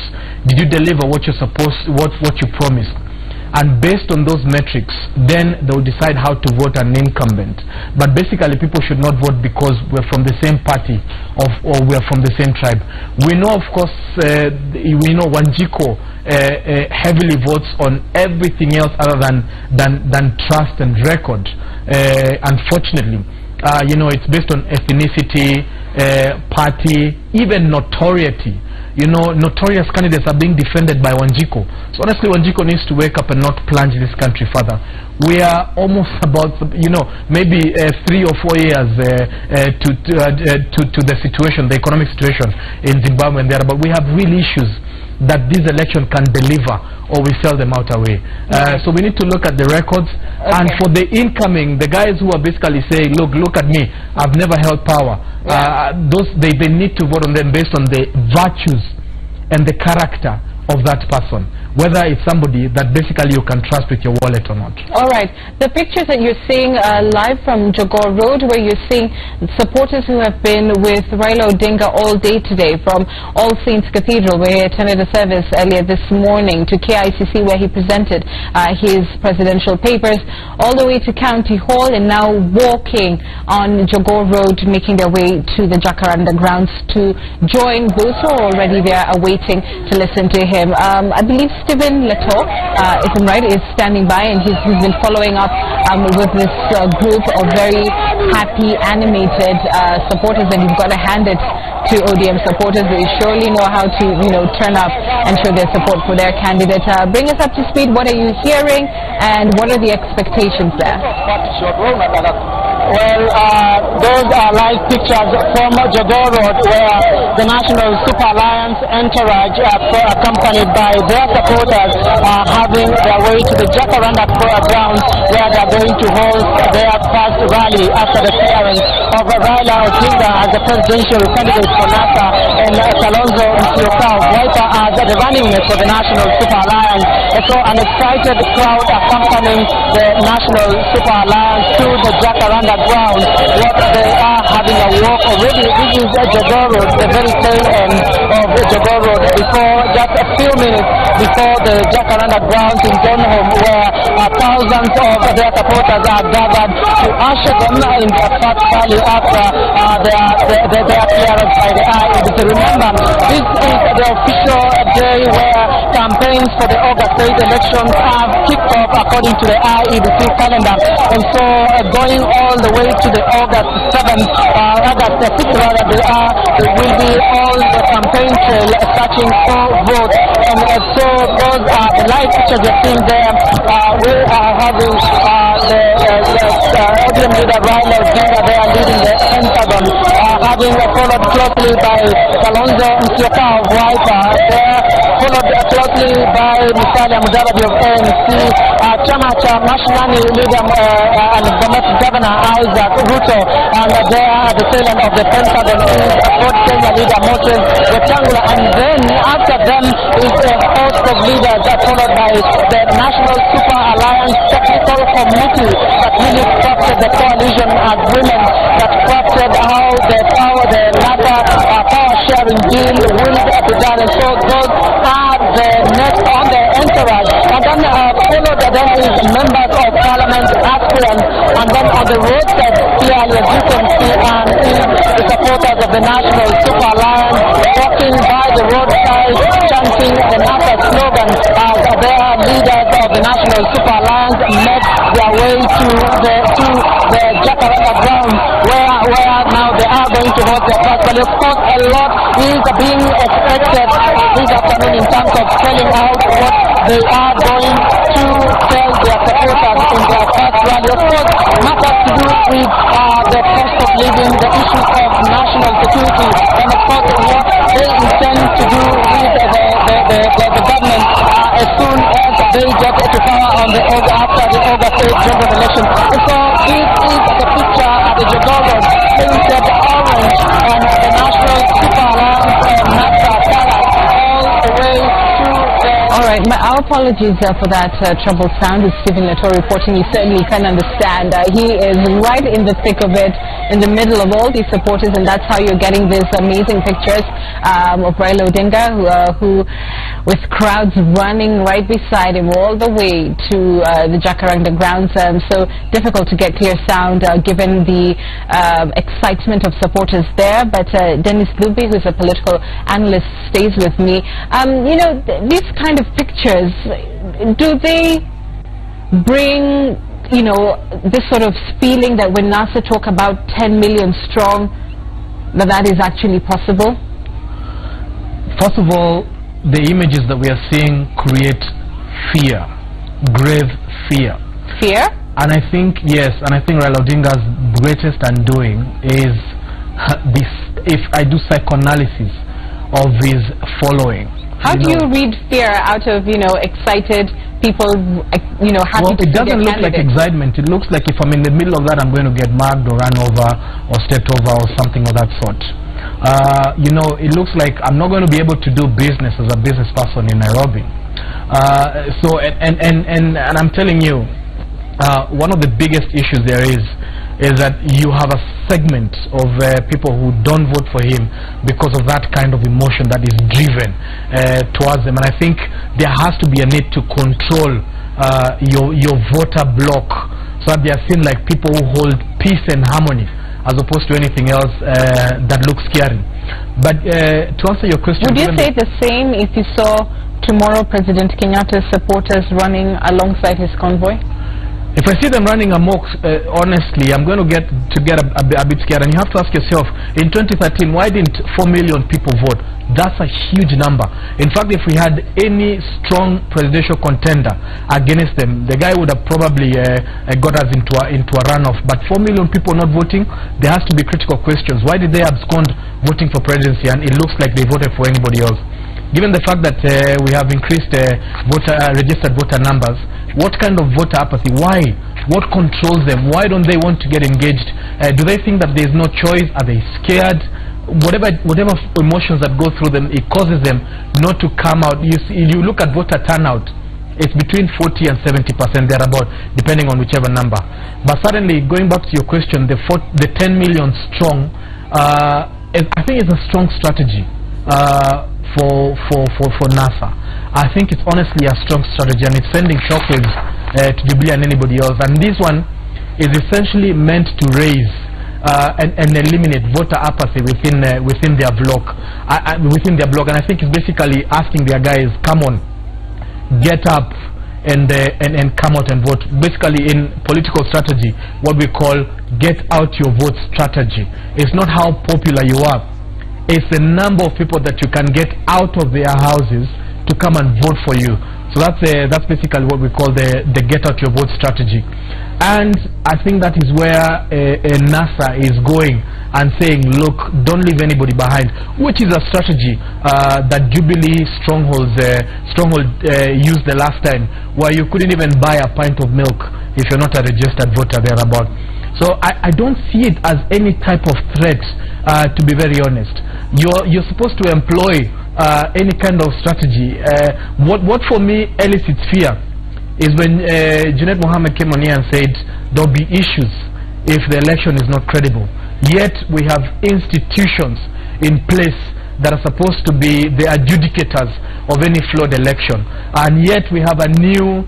Did you deliver what you're what you promised? And based on those metrics, then they'll decide how to vote an incumbent. But basically, people should not vote because we're from the same party or we're from the same tribe. We know, of course, Wanjiko heavily votes on everything else other than trust and record. Unfortunately, it's based on ethnicity, party, even notoriety. Notorious candidates are being defended by Wanjiko. So honestly, Wanjiko needs to wake up and not plunge this country further. We are almost about, maybe 3 or 4 years to the situation, the economic situation in Zimbabwe and there. But we have real issues that this election can deliver, or we sell them out away. So we need to look at the records. Okay. And for the incoming, the guys who are basically saying, look at me, I've never held power. They need to vote on them based on the virtues and the character of that person, whether it's somebody that basically you can trust with your wallet or not. All right. The pictures that you're seeing live from Jogoo Road, where you're seeing supporters who have been with Raila Odinga all day today, from All Saints Cathedral, where he attended a service earlier this morning, to KICC, where he presented his presidential papers, all the way to County Hall, and now walking on Jogoo Road, making their way to the Jacaranda grounds to join those who are already there awaiting to listen to him. I believe Stephen Leto, if I'm right, is standing by, and he's been following up with this group of very happy, animated supporters, and you've got to hand it to ODM supporters. They surely know how to, turn up and show their support for their candidate. Bring us up to speed. What are you hearing, and what are the expectations there? Well, those are live pictures from Jogoo Road, where the National Super Alliance entourage, accompanied by their supporters, are having their way to the Jacaranda grounds, where they are going to host their first rally after the clearance of Raila Odinga as the presidential candidate for NASA and Kalonzo Musyoka of Wiper as the running mate for the National Super Alliance. So an excited crowd accompanying the National Super Alliance to the Jacaranda ground. What they are having a walk already. This is Jogoo Road, the very tail end of Jogoo Road, before just a few minutes before the Jacaranda grounds in Donholm, where thousands of their supporters are gathered to usher them in their first rally after their clearance by the IEBC. Remember, this is the official day where campaigns for the August 8 elections have kicked off according to the IEBC calendar, and so going all the way to the August 7th, August 6th rather, there will be all the campaign trail searching for votes, and so those are the live pictures you're seeing there. We are having the ODM leader Raila Odinga there leading the Pentagon, having followed closely by Kalonzo Musyoka of Wiper, there followed closely by Musalia Mudavadi of ANC, Chama cha Mashinani leader and Governor Isaac Ruto, and there at the tail end of the Pentagon is Ford Kenya leader Moses Wetangula, and then after them is a host of leaders followed by the National Super Alliance Technical Committee that really crafted the coalition agreement, that crafted how the latter power sharing deal will be done. And so those are the next on the entourage, and then followed them is members of parliament, aspirants, and then on the roadside clearly as you can see is the supporters of the National Super Alliance walking by the roadside chanting the NASA slogan as their leaders of the National Super Alliance make their way to the Jacaranda ground, where now they are going to hold their first rally. Of course, a lot is being expected this afternoon in terms of spelling out what they are going to tell their supporters in their first rally. Of course, matters to do with the cost of living, the issues of national security, and of course what they intend to do with the government as soon as they get to power after the August 8th general election. And so this is the picture at the Jogoo Road, painted orange, and the National Super Alliance NASA colors all the way to the... All right, our apologies for that troubled sound. It's Stephen Leto reporting. You certainly can understand. He is right in the thick of it, in the middle of all these supporters, and that's how you're getting these amazing pictures of Raila Odinga, who with crowds running right beside him all the way to the Jacaranda grounds. So difficult to get clear sound given the excitement of supporters there. But Dennis Luby, who's a political analyst, stays with me. These kind of pictures, do they bring, this sort of feeling that when NASA talk about 10 million strong, that is actually possible? First of all, the images that we are seeing create fear, grave fear. Fear? And I think, yes, and I think Raila Odinga's greatest undoing is this, if I do psychoanalysis of his following. How do you read fear out of, excited people, happy well, to see it doesn't look like excitement. It looks like if I'm in the middle of that, I'm going to get mugged or run over or stepped over or something of that sort. It looks like I'm not going to be able to do business as a business person in Nairobi. And I'm telling you, one of the biggest issues there is that you have a segment of people who don't vote for him because of that kind of emotion that is driven towards them. And I think there has to be a need to control your voter block so that they are seen like people who hold peace and harmony as opposed to anything else that looks scary. But to answer your question... Would you say the same if you saw tomorrow President Kenyatta's supporters running alongside his convoy? If I see them running amok, honestly, I'm going to get a bit scared. And you have to ask yourself, in 2013, why didn't 4 million people vote? That's a huge number. In fact, if we had any strong presidential contender against them, the guy would have probably got us into a runoff. But 4 million people not voting, there has to be critical questions. Why did they abscond voting for presidency, and it looks like they voted for anybody else? Given the fact that we have increased registered voter numbers, what kind of voter apathy? Why? What controls them? Why don't they want to get engaged? Do they think that there is no choice? Are they scared? Whatever emotions that go through them, it causes them not to come out. You look at voter turnout, it's between 40 and 70% thereabout, depending on whichever number. But suddenly, going back to your question, the 10 million strong, I think it's a strong strategy for NASA. I think it's honestly a strong strategy, and it's sending shockwaves to Jubilee and anybody else. And this one is essentially meant to raise and eliminate voter apathy within their bloc, and I think it's basically asking their guys, come on, get up and come out and vote. Basically, in political strategy, what we call get out your vote strategy. It's not how popular you are, it's the number of people that you can get out of their houses to come and vote for you. So that's basically what we call the get out your vote strategy. And I think that is where NASA is going and saying, look, don't leave anybody behind, which is a strategy that Jubilee Stronghold used the last time, where you couldn't even buy a pint of milk if you're not a registered voter thereabout. So I don't see it as any type of threat, to be very honest. You're supposed to employ any kind of strategy. What for me elicits fear is when Junaid Mohammed came on here and said there'll be issues if the election is not credible. Yet we have institutions in place that are supposed to be the adjudicators of any flawed election, and yet we have a new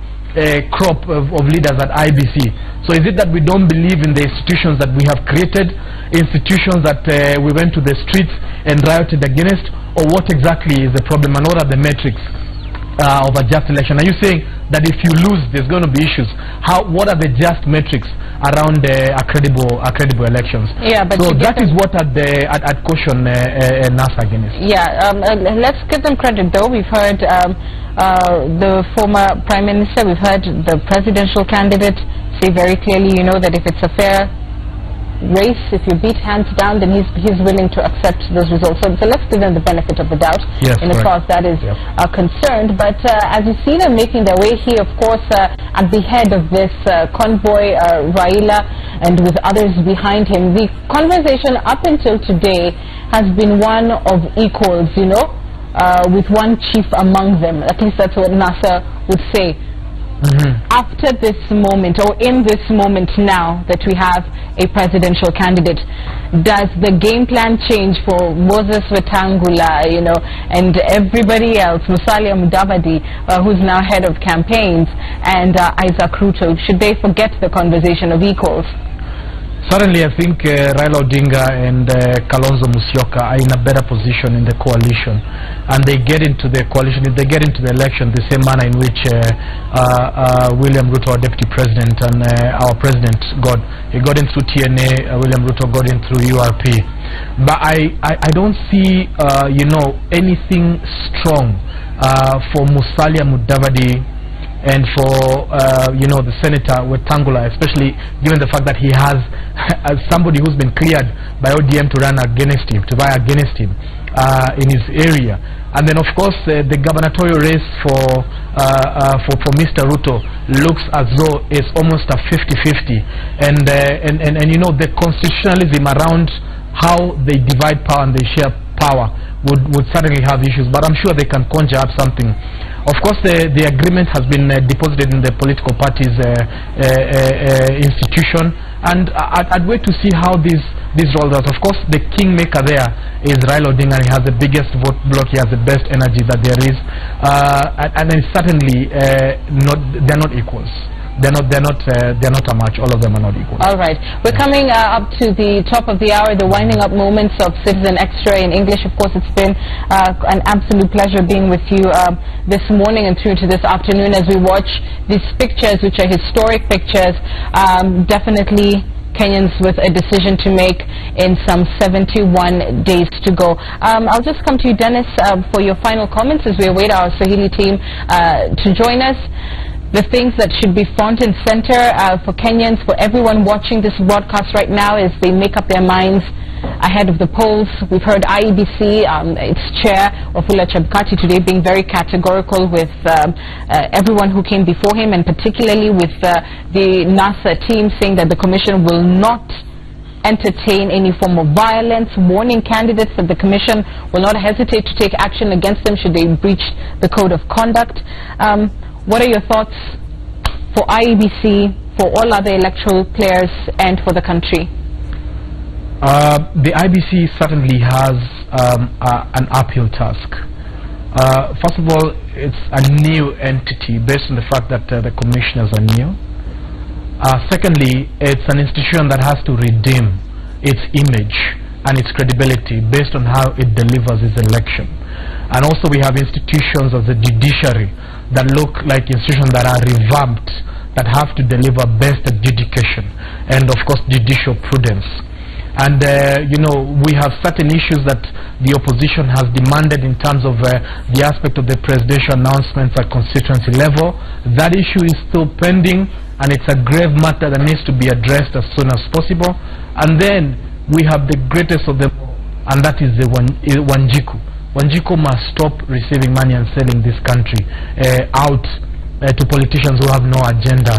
crop of leaders at IEBC. So is it that we don't believe in the institutions that we have created, institutions that we went to the streets and rioted against, or what exactly is the problem, and what are the metrics of a just election? Are you saying that if you lose, there's going to be issues? What are the just metrics around a credible elections? Yeah, but so that is what I'd caution NASA against. Yeah, let's give them credit though. We've heard the former Prime Minister, we've heard the presidential candidate say very clearly, that if it's a fair race, if you beat hands down, then he's willing to accept those results. So let's give them the benefit of the doubt, yes, in as far as that is concerned. But as you see them making their way here, of course, at the head of this convoy, Raila, and with others behind him, the conversation up until today has been one of equals, with one chief among them. At least that's what NASA would say. After this moment, or in this moment now that we have a presidential candidate, does the game plan change for Moses Wetangula, and everybody else, Musalia Mudavadi, who's now head of campaigns, and Isaac Ruto? Should they forget the conversation of equals? Certainly, I think Raila Odinga and Kalonzo Musyoka are in a better position in the coalition, and they get into the coalition, if they get into the election the same manner in which William Ruto, our deputy president, and our president got. He got in through TNA, William Ruto got in through URP. But I don't see, anything strong for Musalia Mudavadi and for the Senator Wetangula, especially given the fact that he has somebody who's been cleared by ODM to run against him, to vie against him in his area. And then of course the gubernatorial race for Mr. Ruto looks as though it's almost a 50-50, and the constitutionalism around how they divide power and they share power would certainly have issues, but I'm sure they can conjure up something. Of course, the agreement has been deposited in the political party's institution, and I'd wait to see how this rolls out. Of course, the kingmaker there is Raila Odinga, and he has the biggest vote block, he has the best energy that there is, and then certainly they're not equals. they're not a match. All of them are not equal. All right, we're coming up to the top of the hour, the winding up moments of Citizen Extra in English. Of course, it's been an absolute pleasure being with you this morning and through to this afternoon as we watch these pictures, which are historic pictures. Definitely Kenyans with a decision to make in some 71 days to go. I'll just come to you, Dennis, for your final comments as we await our Swahili team to join us. The things that should be front and center for Kenyans, for everyone watching this broadcast right now as they make up their minds ahead of the polls. We've heard IEBC, its chair, Wafula Chebukati, today being very categorical with everyone who came before him, and particularly with the NASA team saying that the commission will not entertain any form of violence, warning candidates that the commission will not hesitate to take action against them should they breach the code of conduct. What are your thoughts for IEBC, for all other electoral players, and for the country? The IEBC certainly has an uphill task. First of all, it's a new entity based on the fact that the commissioners are new. Secondly, it's an institution that has to redeem its image and its credibility based on how it delivers its election. And also we have institutions of the judiciary that look like institutions that are revamped, that have to deliver best adjudication and of course judicial prudence. And you know, we have certain issues that the opposition has demanded in terms of the aspect of the presidential announcements at constituency level. That issue is still pending, and it's a grave matter that needs to be addressed as soon as possible. And then we have the greatest of them, and that is the Wanjiku. Wanjiku must stop receiving money and selling this country out to politicians who have no agenda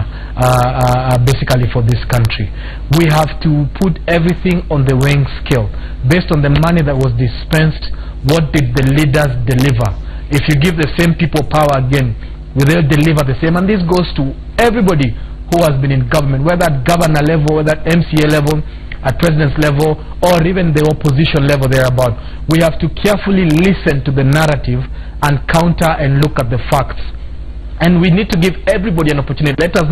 basically for this country. We have to put everything on the weighing scale. Based on the money that was dispensed, what did the leaders deliver? If you give the same people power again, will they deliver the same? And this goes to everybody who has been in government, whether at governor level, whether at MCA level, at president's level, or even the opposition level thereabout. We have to carefully listen to the narrative and counter and look at the facts. And we need to give everybody an opportunity. Let us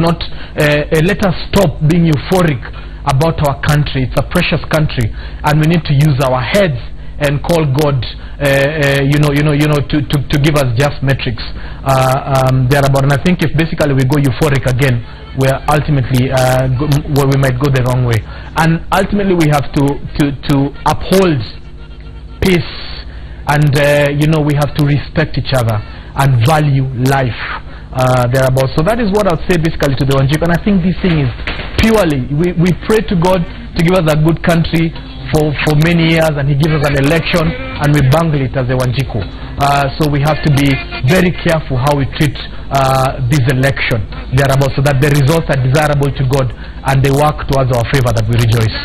stop being euphoric about our country. It's a precious country, and we need to use our heads and call God, to give us just metrics thereabout. And I think if basically we go euphoric again, we ultimately we might go the wrong way. And ultimately we have to uphold peace, and we have to respect each other and value life thereabout. So that is what I'll say basically to the Wanjiku. And I think this thing is purely, we pray to God to give us a good country for many years, and he gives us an election and we bungle it as a Wanjiku. So we have to be very careful how we treat this election thereabout, so that the results are desirable to God and they work towards our favor, that we rejoice.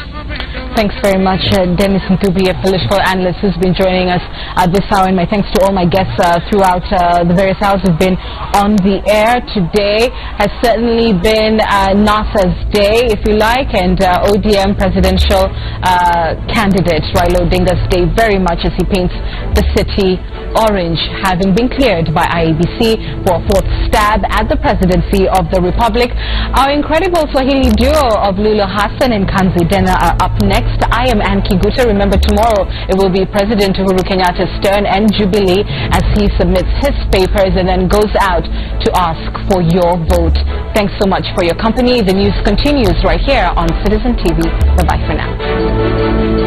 Thanks very much, Dennis Ntubi, a political analyst who's been joining us at this hour, and my thanks to all my guests throughout the various hours who've been on the air. Today has certainly been NASA's day, if you like, and ODM presidential candidate Raila Odinga's day very much as he paints the city orange, having been cleared by IEBC for a fourth stab at the presidency of the Republic. Our incredible Swahili duo of Lulu Hassan and Kanzi Dena are up next. I am Ann Kiguta. Remember, tomorrow it will be President Uhuru Kenyatta's turn and Jubilee as he submits his papers and then goes out to ask for your vote. Thanks so much for your company. The news continues right here on Citizen TV. Bye-bye for now.